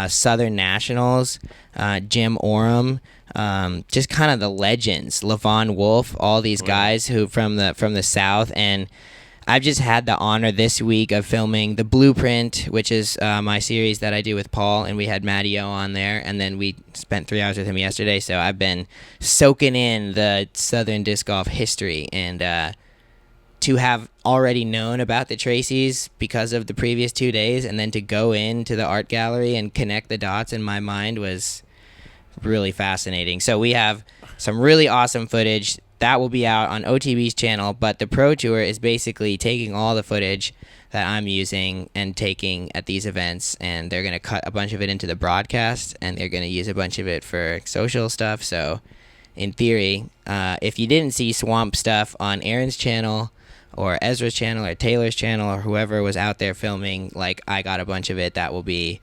Southern Nationals, Jim Oram, just kind of the legends, Levon Wolf, all these guys who from the South. And I've just had the honor this week of filming The Blueprint, which is my series that I do with Paul, and we had Matty-O on there, and then we spent 3 hours with him yesterday. So I've been soaking in the Southern disc golf history, and to have already known about the Tracys because of the previous 2 days, and then to go into the art gallery and connect the dots in my mind was really fascinating. So we have some really awesome footage that will be out on OTB's channel, but the Pro Tour is basically taking all the footage that I'm using and taking at these events, and they're going to cut a bunch of it into the broadcast, and they're going to use a bunch of it for social stuff. So in theory, if you didn't see swamp stuff on Aaron's channel or Ezra's channel or Taylor's channel or whoever was out there filming, like I got a bunch of it. That will be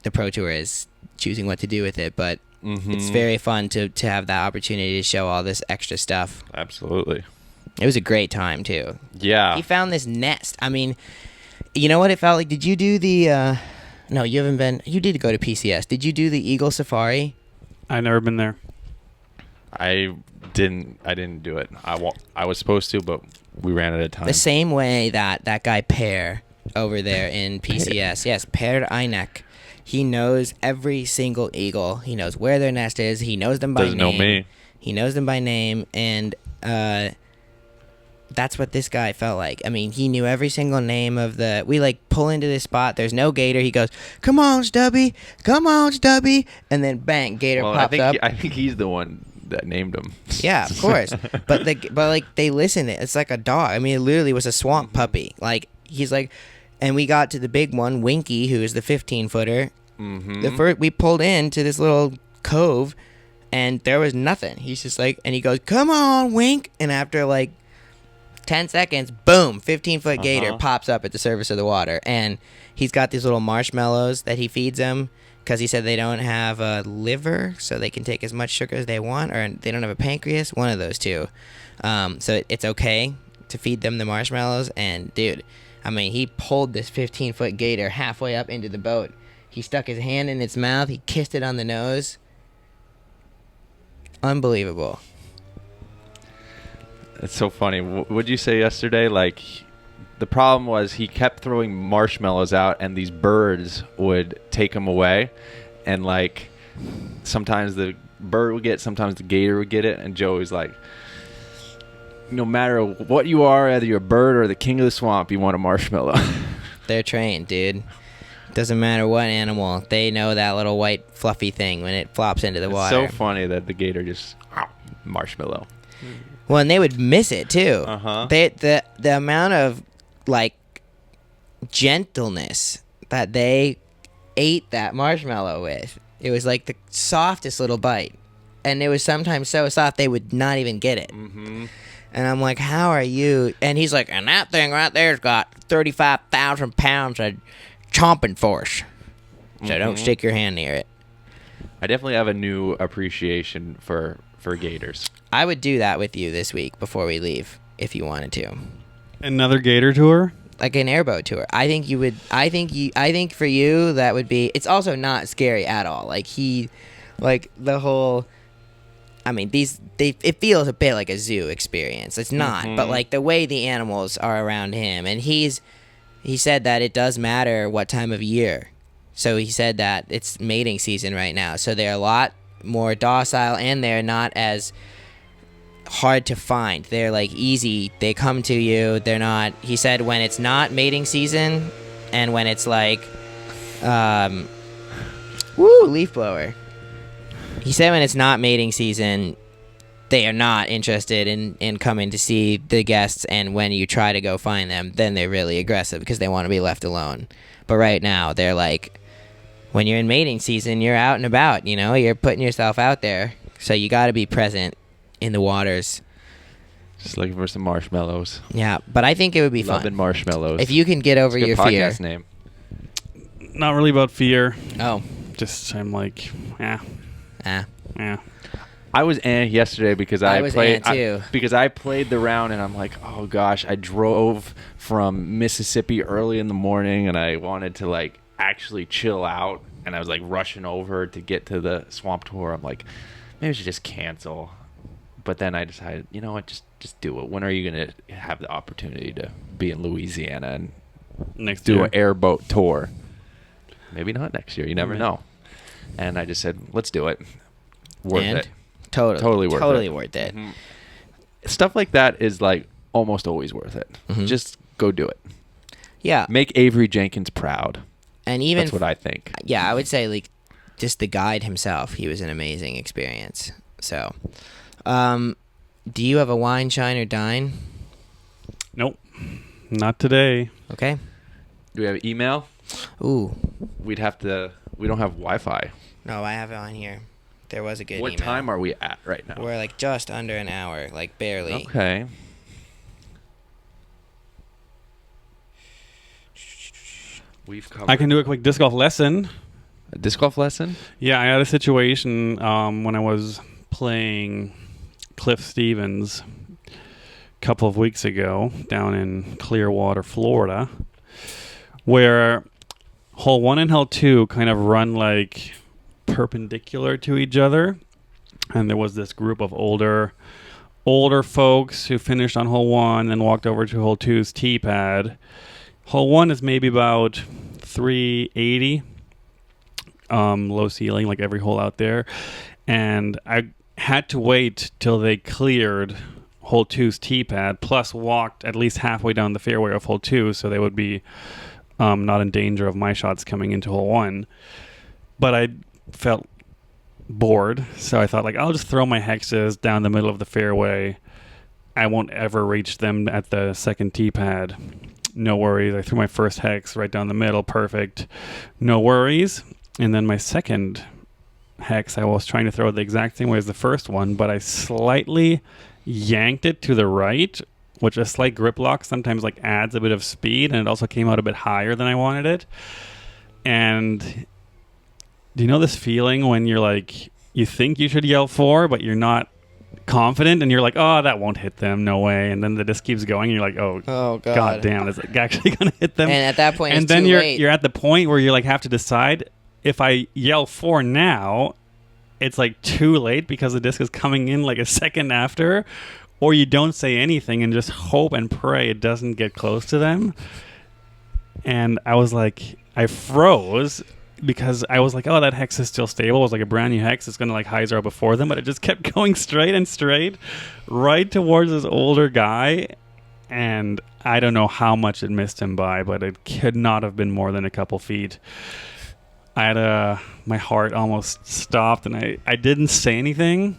the Pro Tour is choosing what to do with it, but it's very fun to have that opportunity to show all this extra stuff. Absolutely. It was a great time too. Yeah. He found this nest. I mean, you know what it felt like? Did you do the no, you haven't been. You did go to PCS. Did you do the Eagle Safari? I've never been there. I didn't do it. I was supposed to, but we ran out of time. The same way that guy Per over there in PCS. Yes, Per Einek. He knows every single eagle. He knows where their nest is. He knows them by Doesn't name. know me. He knows them by name, and that's what this guy felt like. I mean, he knew every single name of the. We like pull into this spot. There's no gator. He goes, "Come on, Stubby! Come on, Stubby!" And then bang, gator pops up. I think he's the one that named him. Yeah, of course. But like they listen. It's like a dog. I mean, it literally was a swamp puppy. Like he's like, and we got to the big one, Winky, who is the 15-footer. Mm-hmm. The first we pulled into this little cove, and there was nothing. He's just like, and he goes, "Come on, Wink!" And after like 10 seconds, boom, 15-foot gator pops up at the surface of the water, and he's got these little marshmallows that he feeds them. Because he said they don't have a liver, so they can take as much sugar as they want, or they don't have a pancreas, one of those two. So it's okay to feed them the marshmallows. And, dude, I mean, he pulled this 15-foot gator halfway up into the boat. He stuck his hand in its mouth. He kissed it on the nose. Unbelievable. It's so funny. What'd you say yesterday? Like, the problem was he kept throwing marshmallows out, and these birds would take them away. And, like, sometimes the bird would get it, sometimes the gator would get it. And Joey's like, no matter what you are, whether you're a bird or the king of the swamp, you want a marshmallow. They're trained, dude. Doesn't matter what animal. They know that little white fluffy thing when it flops into the water. It's so funny that the gator just marshmallow. Well, and they would miss it too. The amount of like gentleness that they ate that marshmallow with. It was like the softest little bite, and it was sometimes so soft they would not even get it. Mm-hmm. And I'm like, how are you? And he's like, and that thing right there's got 35,000 pounds of chomping force. So don't stick your hand near it. I definitely have a new appreciation for gators. I would do that with you this week before we leave if you wanted to. Another gator tour? Like an airboat tour. I think you would. I think for you that would be. It's also not scary at all. Like the whole. I mean, it feels a bit like a zoo experience. It's not, but like the way the animals are around him, and he said that it does matter what time of year. So he said that it's mating season right now, so they're a lot more docile, and they're not as hard to find. They're like easy. They come to you. They're not. He said when it's not mating season, and when it's like, leaf blower. He said when it's not mating season, they are not interested in coming to see the guests, and when you try to go find them, then they're really aggressive because they want to be left alone. But right now, they're like, when you're in mating season, you're out and about, you know? You're putting yourself out there, so you got to be present in the waters. Just looking for some marshmallows. Yeah, but I think it would be Loving fun. marshmallows. If you can get over It's a your good fear. podcast name. Not really about fear. Oh. Just, I'm like, yeah. I was yesterday because I was played too. because I played the round, and I'm like, oh gosh, I drove from Mississippi early in the morning, and I wanted to like actually chill out, and I was like rushing over to get to the swamp tour. I'm like, maybe I should just cancel. But then I decided, you know what, just do it. When are you gonna have the opportunity to be in Louisiana and Next do year. an airboat tour? Maybe not next year. You never know. And I just said, let's do it. Worth And it. Totally worth totally it. worth it. Mhm. Stuff like that is like almost always worth it. Mhm. Just go do it. Yeah, Make Avery Jenkins proud. and even That's what I think. yeah, I would say like just the guide himself, he was an amazing experience. So, do you have a wine, shine, or dine? Nope. Not today. Okay. Do we have email? Ooh, We don't have Wi-Fi. no, I have it on here. There was a good What email. time are we at right now? We're like just under an hour, like barely. Okay. We've covered I can do a quick disc golf lesson. a disc golf lesson. Yeah, I had a situation when I was playing Cliff Stevens a couple of weeks ago down in Clearwater, Florida, where hole 1 and hole 2 kind of run like perpendicular to each other. And there was this group of older folks who finished on hole 1 and walked over to hole 2's tee pad. Hole 1 is maybe about 380, low ceiling, like every hole out there. And I had to wait till they cleared hole 2's tee pad, plus walked at least halfway down the fairway of hole 2, so they would be not in danger of my shots coming into hole 1. But I felt bored, so I thought, like, I'll just throw my hexes down the middle of the fairway. I won't ever reach them at the second tee pad. No worries. I threw my first hex right down the middle. Perfect. No worries. And then my second hex, I was trying to throw it the exact same way as the first one, but I slightly yanked it to the right, which a slight grip lock sometimes like adds a bit of speed, and it also came out a bit higher than I wanted it. And do you know this feeling when you're like, you think you should yell 4, but you're not confident, and you're like, oh, that won't hit them, no way, and then the disc keeps going, and you're like, oh god damn, is it actually gonna hit them? And at that point, and it's then too you're late. you're at the point where you like have to decide, if I yell 4 now, it's like too late because the disc is coming in like a second after, or you don't say anything and just hope and pray it doesn't get close to them. And I was like, I froze because I was like, oh, that hex is still stable. It was like a brand new hex. It's going to like high zero before them, but it just kept going straight and straight right towards this older guy. And I don't know how much it missed him by, but it could not have been more than a couple feet. I had my heart almost stopped, and I didn't say anything.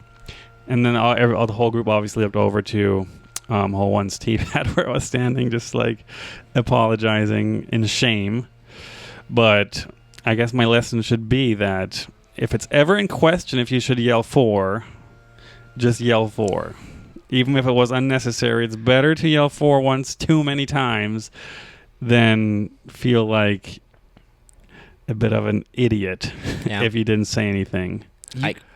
And then the whole group obviously looked over to hole 1's tee pad where I was standing, just like apologizing in shame. But I guess my lesson should be that if it's ever in question if you should yell 4, just yell 4. Even if it was unnecessary, it's better to yell 4 once too many times than feel like a bit of an idiot if you didn't say anything.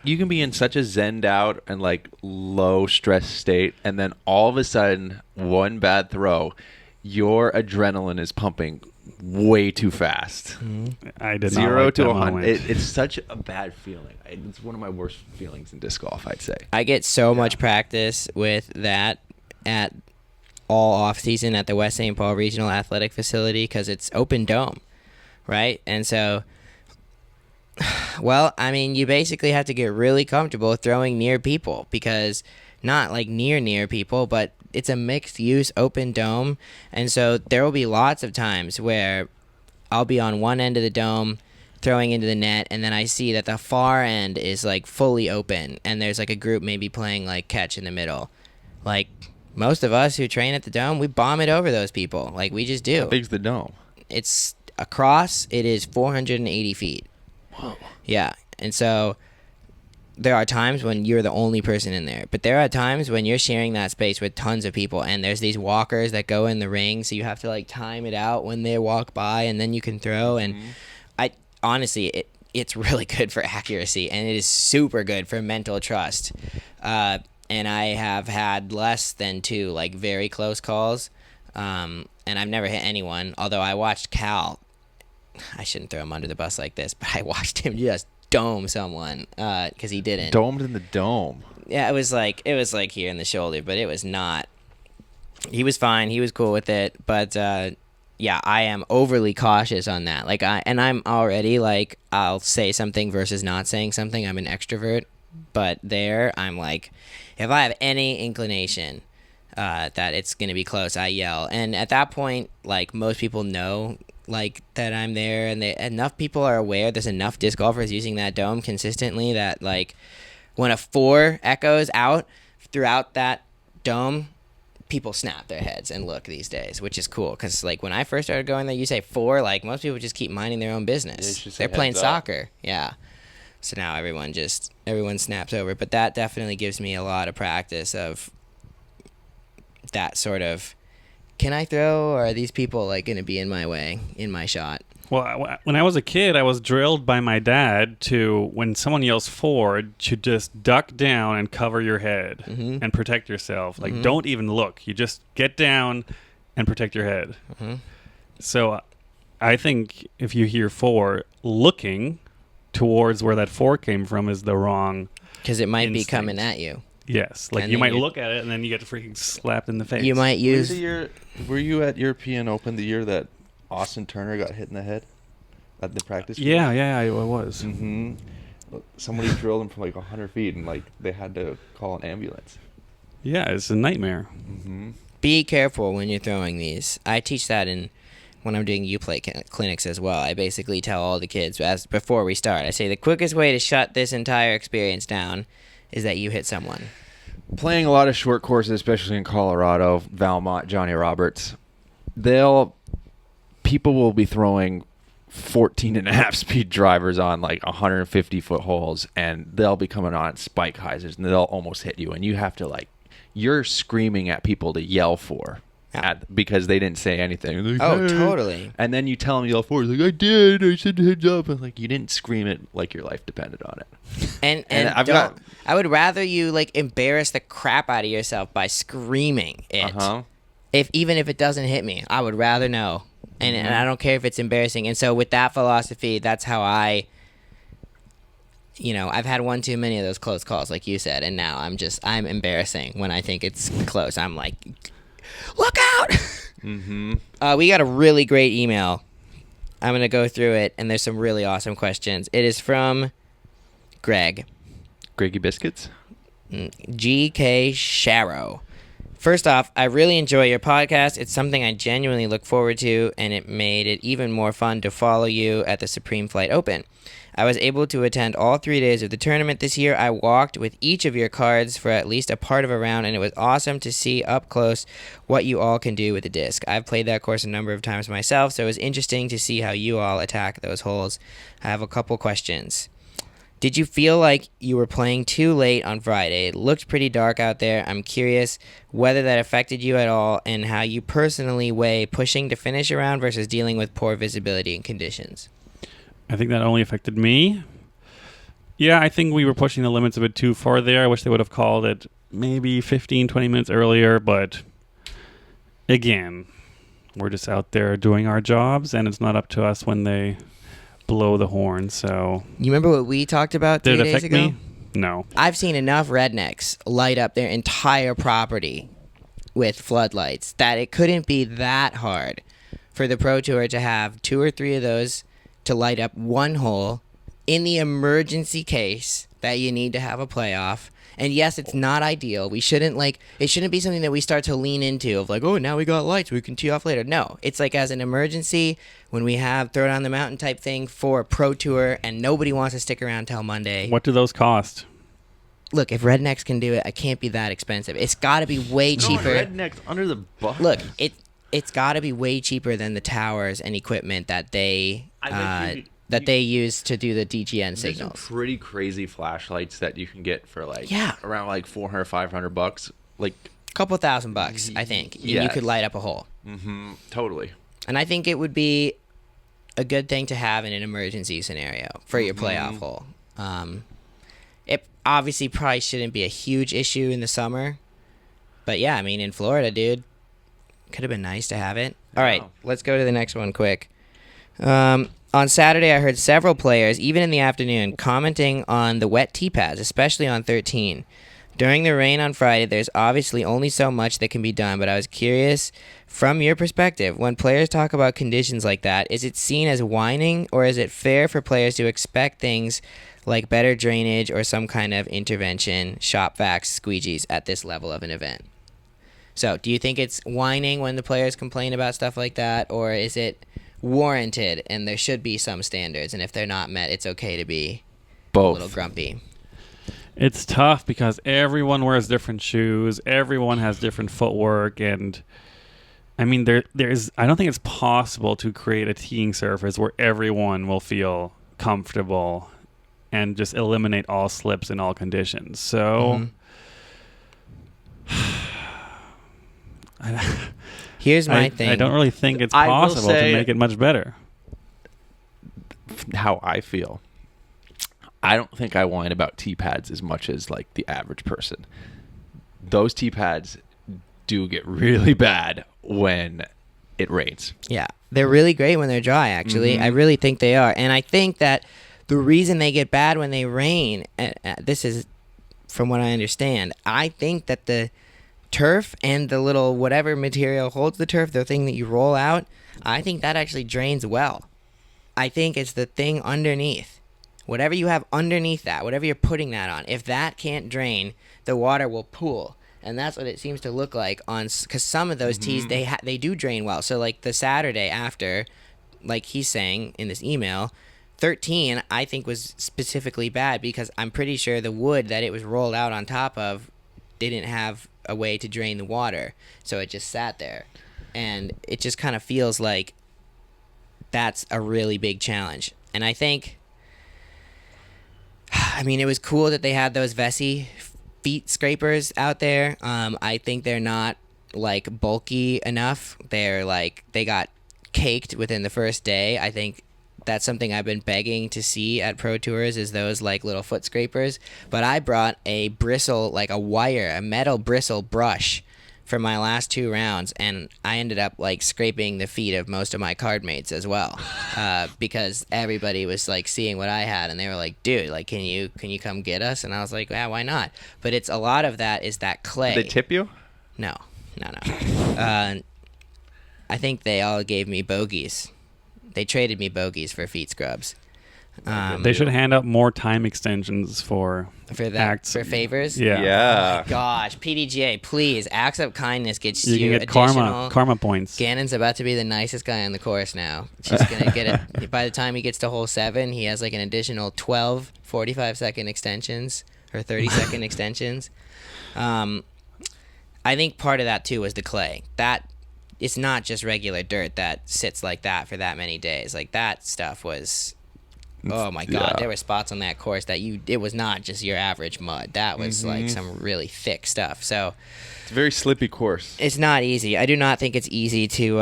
You can be in such a zenned out and like low stress state, and then all of a sudden, one bad throw, your adrenaline is pumping way too fast. I did 0 not like to that 100. moment. It's such a bad feeling. It's one of my worst feelings in disc golf, I'd say. I get so much practice with that at all off season at the West St. Paul Regional Athletic Facility because it's open dome, right? And so, well, I mean, you basically have to get really comfortable throwing near people, because not like near people, but it's a mixed use open dome. And so there will be lots of times where I'll be on one end of the dome throwing into the net, and then I see that the far end is like fully open, and there's like a group maybe playing like catch in the middle. Like most of us who train at the dome, we bomb it over those people. Like we just do. How big's the dome? It's across, it is 480 feet. Whoa. Yeah. And so there are times when you're the only person in there, but there are times when you're sharing that space with tons of people, and there's these walkers that go in the ring, so you have to like time it out when they walk by, and then you can throw. And I honestly, it's really good for accuracy, and it is super good for mental trust. And I have had less than 2 like very close calls, and I've never hit anyone, although I watched Cal. I shouldn't throw him under the bus like this, but I watched him just dome someone because he didn't. Domed in the dome. Yeah, it was like here in the shoulder, but it was not. He was fine. He was cool with it, but yeah, I am overly cautious on that. Like I'm already like, I'll say something versus not saying something. I'm an extrovert, but there I'm like, if I have any inclination that it's gonna be close, I yell. And at that point, like most people know like that I'm there, and enough people are aware. There's enough disc golfers using that dome consistently that like when a 4 echoes out throughout that dome, people snap their heads and look these days, which is cool. Because like when I first started going there, you say 4, like most people just keep minding their own business. They're playing soccer. Yeah. So now everyone snaps over. But that definitely gives me a lot of practice of that sort of, can I throw, or are these people like going to be in my way, in my shot? Well, when I was a kid, I was drilled by my dad to, when someone yells forward, to just duck down and cover your head and protect yourself. Like, don't even look. You just get down and protect your head. So I think if you hear four, looking towards where that four came from is the wrong Because it might instinct. be coming at you. Yes. Like, And you then might look at it and then you get freaking slapped in the face. You might use... Were you at European Open the year that Austin Turner got hit in the head at the practice field? Yeah, I was. Somebody drilled him from like 100 feet, and like they had to call an ambulance. Yeah, it's a nightmare. Be careful when you're throwing these. I teach that when I'm doing Uplay clinics as well. I basically tell all the kids before we start. I say the quickest way to shut this entire experience down is that you hit someone. Playing a lot of short courses, especially in Colorado, Valmont, Johnny Roberts, people will be throwing 14.5 speed drivers on like 150 foot holes, and they'll be coming on spike hyzers, and they'll almost hit you, and you have to you're screaming at people to yell for. Because they didn't say anything. Like, Oh, "Hey." totally. And then you tell them yell for. Like, I said heads up. And like, you didn't scream it like your life depended on it. And I would rather you like embarrass the crap out of yourself by screaming it. Even if it doesn't hit me, I would rather know. And I don't care if it's embarrassing. And so with that philosophy, that's how I've had one too many of those close calls, like you said, and now I'm embarrassing when I think it's close. I'm like, look out! We got a really great email. I'm going to go through it, and there's some really awesome questions. It is from Greg. Greggy Biscuits? G.K. Sharrow. First off, I really enjoy your podcast. It's something I genuinely look forward to, and it made it even more fun to follow you at the Supreme Flight Open. I was able to attend all 3 days of the tournament this year. I walked with each of your cards for at least a part of a round, and it was awesome to see up close what you all can do with the disc. I've played that course a number of times myself, so it was interesting to see how you all attack those holes. I have a couple questions. Did you feel like you were playing too late on Friday? It looked pretty dark out there. I'm curious whether that affected you at all and how you personally weigh pushing to finish a round versus dealing with poor visibility and conditions. I think that only affected me. Yeah, I think we were pushing the limits a bit too far there. I wish they would have called it maybe 15, 20 minutes earlier. But again, we're just out there doing our jobs, and it's not up to us when they blow the horn. So you remember what we talked about 3 days ago? Me? No. I've seen enough rednecks light up their entire property with floodlights that it couldn't be that hard for the Pro Tour to have 2 or 3 of those to light up one hole in the emergency case that you need to have a playoff. And yes, it's not ideal. It shouldn't be something that we start to lean into of like, oh, now we got lights, we can tee off later. No, it's like as an emergency when we have throw down the mountain type thing for a Pro Tour and nobody wants to stick around till Monday. What do those cost? Look, if rednecks can do it, it can't be that expensive. It's got to be way cheaper. Rednecks under the bus. Look, it's got to be way cheaper than the towers and equipment that they use to do the DGN signals. There's some pretty crazy flashlights that you can get for around like $400, $500, like a couple $1,000, I think. And you could light up a hole. Totally. And I think it would be a good thing to have in an emergency scenario for your playoff hole. It obviously probably shouldn't be a huge issue in the summer, but yeah, I mean in Florida, dude, could have been nice to have it. All right, let's go to the next one quick. On Saturday, I heard several players, even in the afternoon, commenting on the wet tee pads, especially on 13. During the rain on Friday, there's obviously only so much that can be done, but I was curious, from your perspective, when players talk about conditions like that, is it seen as whining, or is it fair for players to expect things like better drainage or some kind of intervention, shop vacs, squeegees at this level of an event? So, do you think it's whining when the players complain about stuff like that, or is it warranted and there should be some standards, and if they're not met, it's okay to be both a little grumpy? It's tough because everyone wears different shoes, everyone has different footwork, and I mean I don't think it's possible to create a teeing surface where everyone will feel comfortable and just eliminate all slips in all conditions. So Here's my thing. I don't really think it's I will possible to say- make it much better. How I feel. I don't think I whine about tee pads as much as like the average person. Those tee pads do get really bad when it rains. Yeah, they're really great when they're dry, actually. I really think they are. And I think that the reason they get bad when they rain, this is from what I understand, I think that the turf and the little whatever material holds the turf, the thing that you roll out, I think that actually drains well. I think it's the thing underneath. Whatever you have underneath that, whatever you're putting that on, if that can't drain, the water will pool. And that's what it seems to look like on, because some of those tees, they do drain well. So like the Saturday after, like he's saying in this email, 13 I think was specifically bad because I'm pretty sure the wood that it was rolled out on top of didn't have a way to drain the water. So it just sat there. And it just kind of feels like that's a really big challenge. And I think, I mean, it was cool that they had those Vessi feet scrapers out there. I think they're not like bulky enough. They're like, they got caked within the first day. I think that's something I've been begging to see at Pro Tours is those like little foot scrapers. But I brought a bristle, like a metal bristle brush for my last 2 rounds, and I ended up like scraping the feet of most of my card mates as well, because everybody was like seeing what I had, and they were like, "Dude, like, can you come get us?" And I was like, "Yeah, why not?" But it's a lot of that is that clay. Did they tip you? No. I think they all gave me bogeys. They traded me bogeys for feet scrubs. They should hand out more time extensions for that acts. for favors. Yeah. Gosh, PDGA, please, acts of kindness gets You you, can get additional karma points. Gannon's about to be the nicest guy on the course now. She's gonna get it. By the time he gets to hole 7, he has like an additional 12 45-second extensions or 30-second extensions. I think part of that too was the clay. That it's not just regular dirt that sits like that for that many days. Like that stuff was. Oh my God! Yeah. There were spots on that course that it was not just your average mud. That was like some really thick stuff. So It's a very slippy course. it's not easy. I do not think it's easy to.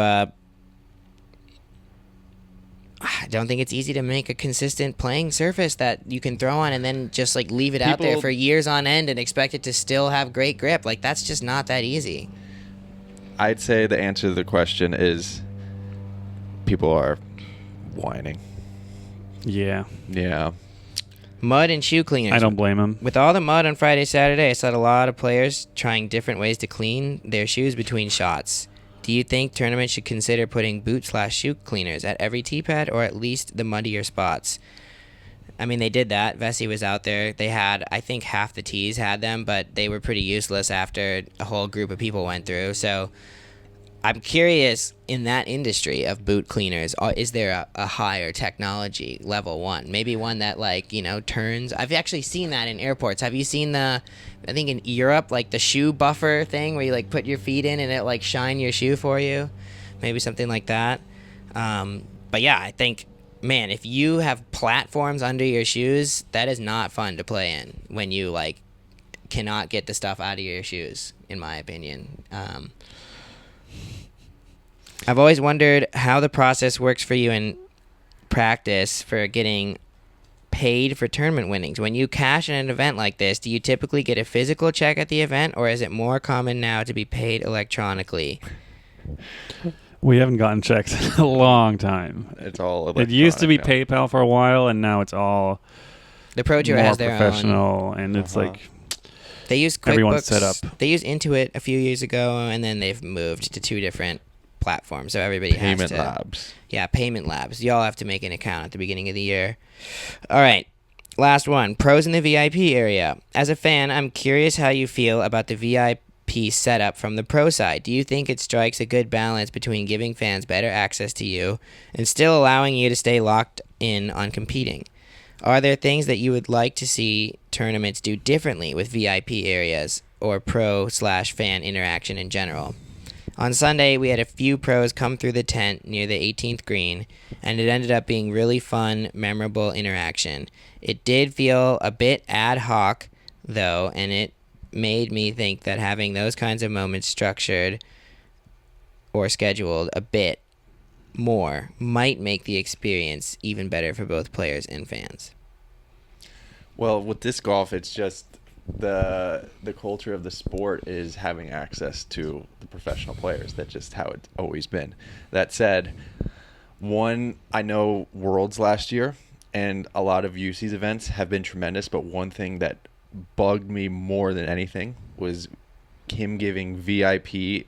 I don't think it's easy to make a consistent playing surface that you can throw on and then just like leave it out there People- for years on end and expect it to still have great grip. Like that's just not that easy. I'd say the answer to the question is people are whining. Yeah. Yeah. Mud and shoe cleaners. I don't blame him. With all the mud on Friday, Saturday, I saw a lot of players trying different ways to clean their shoes between shots. Do you think tournaments should consider putting boot/shoe cleaners at every tee pad or at least the muddier spots? I mean, they did that. Vessi was out there. They had, I think half the tees had them, but they were pretty useless after a whole group of people went through. So I'm curious, in that industry of boot cleaners, is there a higher technology level one? Maybe one that like, turns. I've actually seen that in airports. Have you seen I think in Europe, like the shoe buffer thing where you like put your feet in and it like shine your shoe for you? Maybe something like that. But yeah, I think, man, if you have platforms under your shoes, that is not fun to play in when you like cannot get the stuff out of your shoes, in my opinion. I've always wondered how the process works for you in practice for getting paid for tournament winnings. When you cash in an event like this, do you typically get a physical check at the event, or is it more common now to be paid electronically? We haven't gotten checks in a long time. It's all It used to be electronic PayPal for a while, and now it's all The Pro Tour more has their own. professional, and it's Uh-huh. like They use Everyone's QuickBooks. set up. They used Intuit a few years ago, and then they've moved to 2 different platforms. So everybody now. Payment has to. labs. Yeah, Payment Labs. You all have to make an account at the beginning of the year. All right. Last one. Pros in the VIP area. As a fan, I'm curious how you feel about the VIP setup from the pro side. Do you think it strikes a good balance between giving fans better access to you and still allowing you to stay locked in on competing? Are there things that you would like to see tournaments do differently with VIP areas or pro/fan interaction in general? On Sunday, we had a few pros come through the tent near the 18th green, and it ended up being really fun, memorable interaction. It did feel a bit ad hoc, though, and it made me think that having those kinds of moments structured or scheduled a bit more might make the experience even better for both players and fans. Well, with disc golf, it's just the culture of the sport is having access to the professional players. That's just how it's always been. That said, I know Worlds last year and a lot of UC's events have been tremendous, but one thing that bugged me more than anything was him giving VIP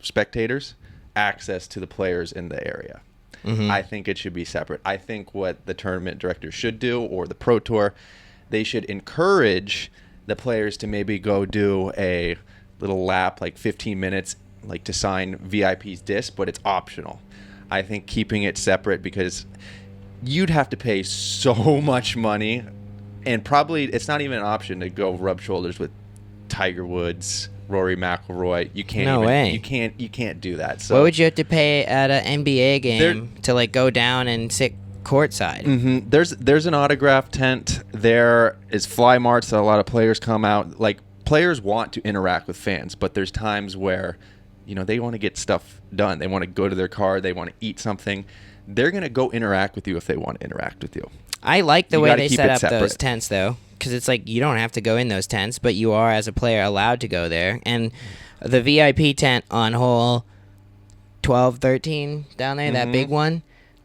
spectators access to the players in the area. Mm-hmm. I think it should be separate. I think what the tournament director should do, or the Pro Tour, they should encourage the players to maybe go do a little lap, like 15 minutes, like to sign VIP's disc, but it's optional. I think keeping it separate, because you'd have to pay so much money, and probably it's not even an option to go rub shoulders with Tiger Woods, Rory McIlroy. You can't. No way. You can't do that. So What would you have to pay at an NBA game to like go down and sit courtside? Mm-hmm. There's an autograph tent. There is fly marts that a lot of players come out. Like, players want to interact with fans, but there's times where, they want to get stuff done. They want to go to their car. They want to eat something. They're gonna go interact with you if they want to interact with you. I like the You way gotta they keep set it up those separate. tents, though, because it's like you don't have to go in those tents, but you are, as a player, allowed to go there. And the VIP tent on hole 12, 13 down there, that big one,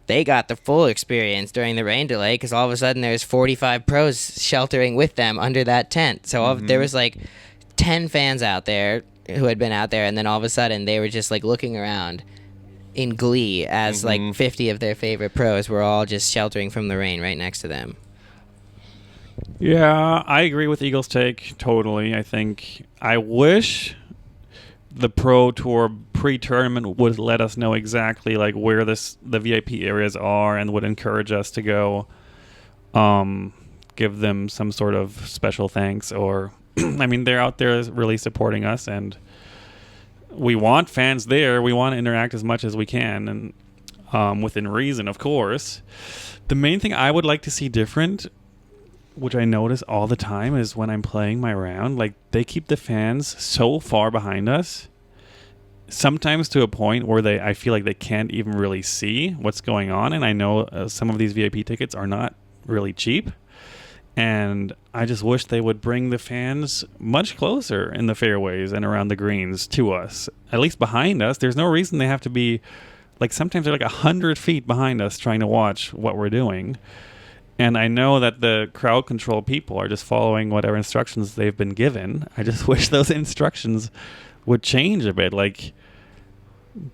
they got the full experience during the rain delay, because all of a sudden there's 45 pros sheltering with them under that tent. So there was like 10 fans out there who had been out there, and then all of a sudden they were just like looking around in glee as like 50 of their favorite pros were all just sheltering from the rain right next to them. Yeah, I agree with Eagle's take totally. I wish the Pro Tour pre-tournament would let us know exactly like where the VIP areas are, and would encourage us to go give them some sort of special thanks, or I mean, they're out there really supporting us, and we want fans there. We want to interact as much as we can, and within reason, of course. The main thing I would like to see different, which I notice all the time, is when I'm playing my round, like, they keep the fans so far behind us, sometimes to a point where I feel like they can't even really see what's going on. And I know some of these VIP tickets are not really cheap, and I just wish they would bring the fans much closer in the fairways and around the greens to us, at least behind us. There's no reason they have to be, like, sometimes they're like 100 feet behind us trying to watch what we're doing. And I know that the crowd control people are just following whatever instructions they've been given. I just wish those instructions would change a bit. Like,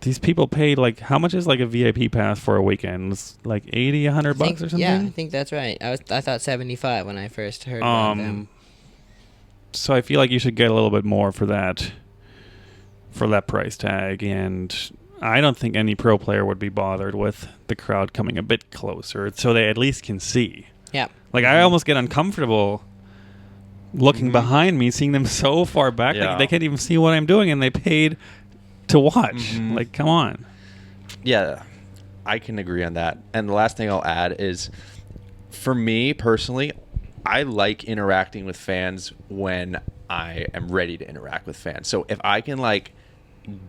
these people paid, like, how much is like a VIP pass for a weekend? It's like $80, $100 or something? Yeah, I think that's right. I thought 75 when I first heard about them. So I feel like you should get a little bit more for that price tag, and I don't think any pro player would be bothered with the crowd coming a bit closer, so they at least can see. Yeah. Like, I almost get uncomfortable looking behind me, seeing them so far back. Yeah. Like, they can't even see what I'm doing, and they paid to watch. Like, come on. Yeah, I can agree on that. And the last thing I'll add is, for me personally, I like interacting with fans when I am ready to interact with fans. So if I can, like,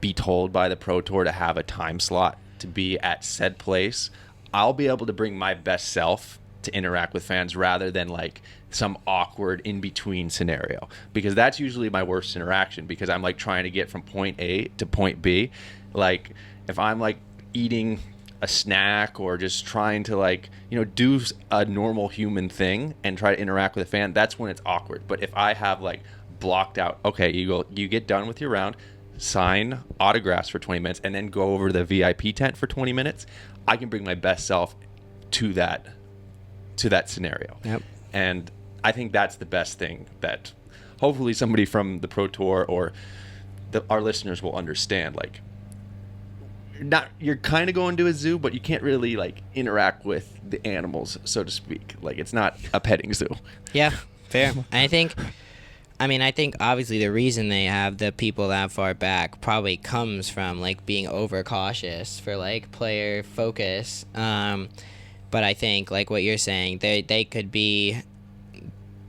be told by the Pro Tour to have a time slot to be at said place, I'll be able to bring my best self to interact with fans, rather than like some awkward in-between scenario, because that's usually my worst interaction, because I'm like trying to get from point A to point B. Like, if I'm like eating a snack or just trying to, like, do a normal human thing and try to interact with a fan, that's when it's awkward. But if I have like blocked out, okay, you get done with your round, sign autographs for 20 minutes, and then go over to the VIP tent for 20 minutes, I can bring my best self to that scenario. Yep. And I think that's the best thing that hopefully somebody from the Pro Tour or our listeners will understand. Like, you're kind of going to a zoo, but you can't really like interact with the animals, so to speak. Like, it's not a petting zoo. Yeah, fair. I think I mean, I think obviously the reason they have the people that far back probably comes from like being overcautious for like player focus. But I think like what you're saying, they could be.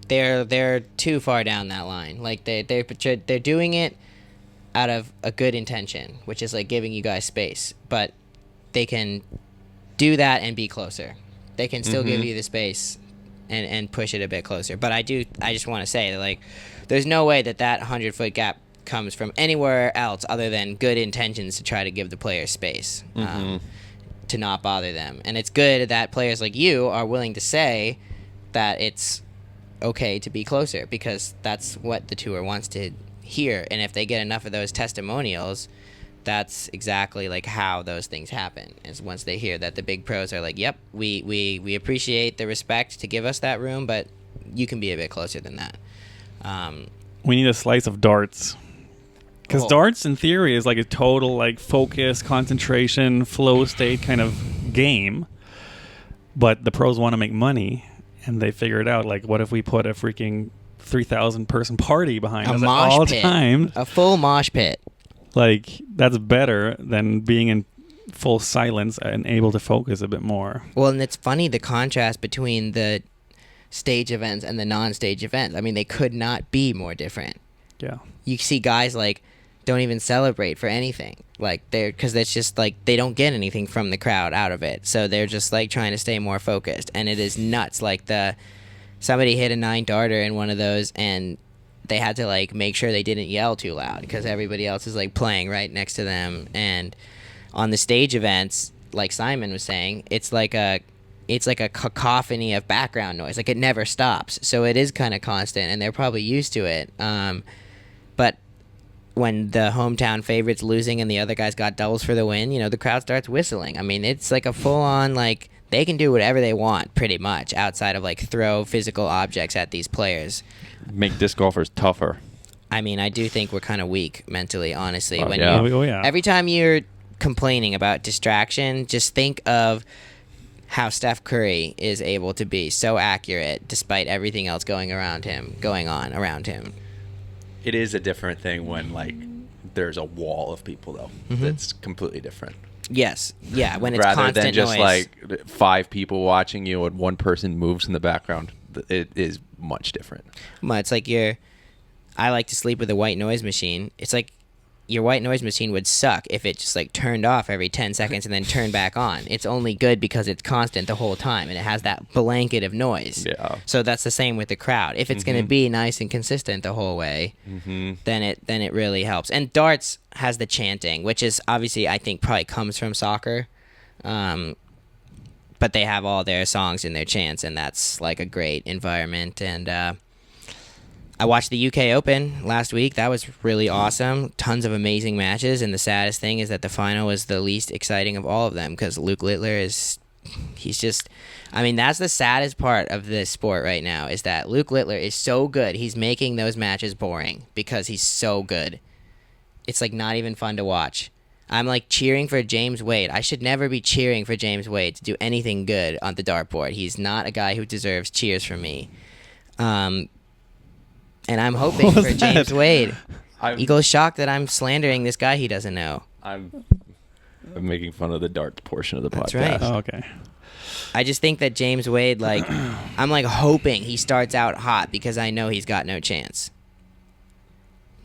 They're too far down that line. Like they're doing it out of a good intention, which is like giving you guys space. But they can do that and be closer. They can still give you the space and push it a bit closer. But I just want to say that like there's no way that 100-foot gap comes from anywhere else other than good intentions to try to give the player space, to not bother them. And it's good that players like you are willing to say that it's okay to be closer, because that's what the tour wants to hear. And if they get enough of those testimonials, that's exactly like how those things happen, is once they hear that the big pros are like, yep, we appreciate the respect to give us that room, but you can be a bit closer than that. We need a slice of darts. Because Oh. darts, in theory, is like a total like focus, concentration, flow state kind of game. But the pros want to make money, and they figured out, like, what if we put a freaking 3,000 person party behind A us at mosh all pit. times? A full mosh pit. Like, that's better than being in full silence and able to focus a bit more. Well, and it's funny the contrast between the stage events and the non-stage events. I mean, they could not be more different. Yeah. You see guys like don't even celebrate for anything, like because it's just like they don't get anything from the crowd out of it, so they're just like trying to stay more focused. And it is nuts. Like somebody hit a 9 darter in one of those, and they had to like make sure they didn't yell too loud because everybody else is like playing right next to them. And on the stage events, like Simon was saying, it's like a cacophony of background noise. Like it never stops, so it is kind of constant, and they're probably used to it. But when the hometown favorite's losing and the other guys got doubles for the win, the crowd starts whistling. I mean, it's like a full-on, like, they can do whatever they want, pretty much, outside of, like, throw physical objects at these players. Make disc golfers tougher. I mean, I do think we're kind of weak mentally, honestly. Oh, When yeah. Oh, yeah. Every time you're complaining about distraction, just think of how Steph Curry is able to be so accurate despite everything else going on around him. It is a different thing when, like, there's a wall of people, though. That's completely different. Yes. Yeah, when it's Rather constant than just, noise. like, 5 people watching you and one person moves in the background. It is much different. Well, it's like I like to sleep with a white noise machine. It's like your white noise machine would suck if it just like turned off every 10 seconds and then turned back on. It's only good because it's constant the whole time and it has that blanket of noise. Yeah. So that's the same with the crowd. If it's going to be nice and consistent the whole way, then it really helps. And darts has the chanting, which is obviously I think probably comes from soccer. But they have all their songs and their chants, and that's like a great environment. And I watched the UK Open last week. That was really awesome. Tons of amazing matches, and the saddest thing is that the final was the least exciting of all of them because Luke Littler that's the saddest part of this sport right now, is that Luke Littler is so good. He's making those matches boring because he's so good. It's like not even fun to watch. I'm like cheering for James Wade. I should never be cheering for James Wade to do anything good on the dartboard. He's not a guy who deserves cheers from me. And I'm hoping for James Wade. Eagle's shocked that I'm slandering this guy he doesn't know. I'm making fun of the darts portion of the That's podcast. right. Oh, okay. I just think that James Wade, like, I'm like hoping he starts out hot because I know he's got no chance.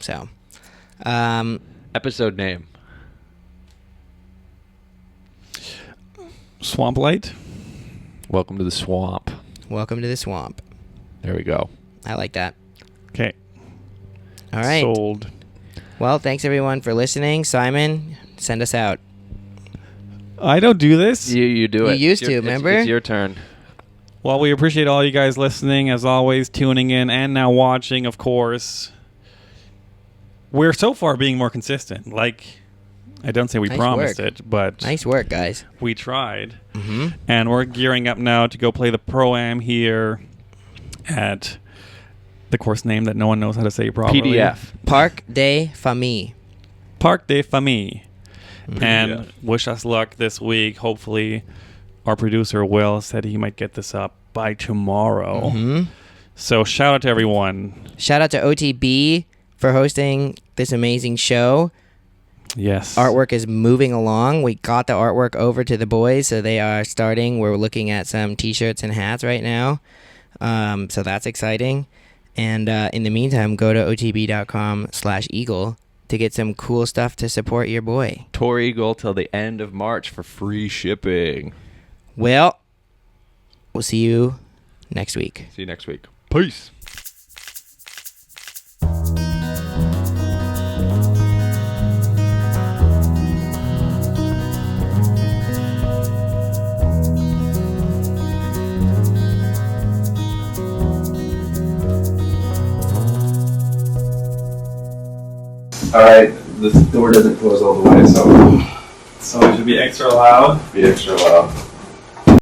So, Episode name. Swamp Light. Welcome to the swamp. welcome to the swamp. There we go. I like that. Okay. All right. Sold. Well, thanks everyone for listening. Simon, send us out. I don't do this. You do You it. used It's your- to, remember? It's your turn. Well, we appreciate all you guys listening, as always, tuning in and now watching, of course. We're so far being more consistent. Like, I don't say we Nice promised work. it, but Nice work, guys. we tried. Mm-hmm. And we're gearing up now to go play the Pro-Am here at the course name that no one knows how to say properly. PDF. Parc des Familles. Parc des Familles. Mhm. And Yeah. wish us luck this week. Hopefully, our producer, Will, said he might get this up by tomorrow. Mm-hmm. So shout out to everyone. Shout out to OTB for hosting this amazing show. Yes. Artwork is moving along. We got the artwork over to the boys, so they are starting. We're looking at some T-shirts and hats right now. So that's exciting. And in the meantime, go to otb.com/eagle to get some cool stuff to support your boy. TOUREAGLE till the end of March for free shipping. Well, we'll see you next week. See you next week. Peace. Alright, the door doesn't close all the way, so So it should be extra loud. be extra loud.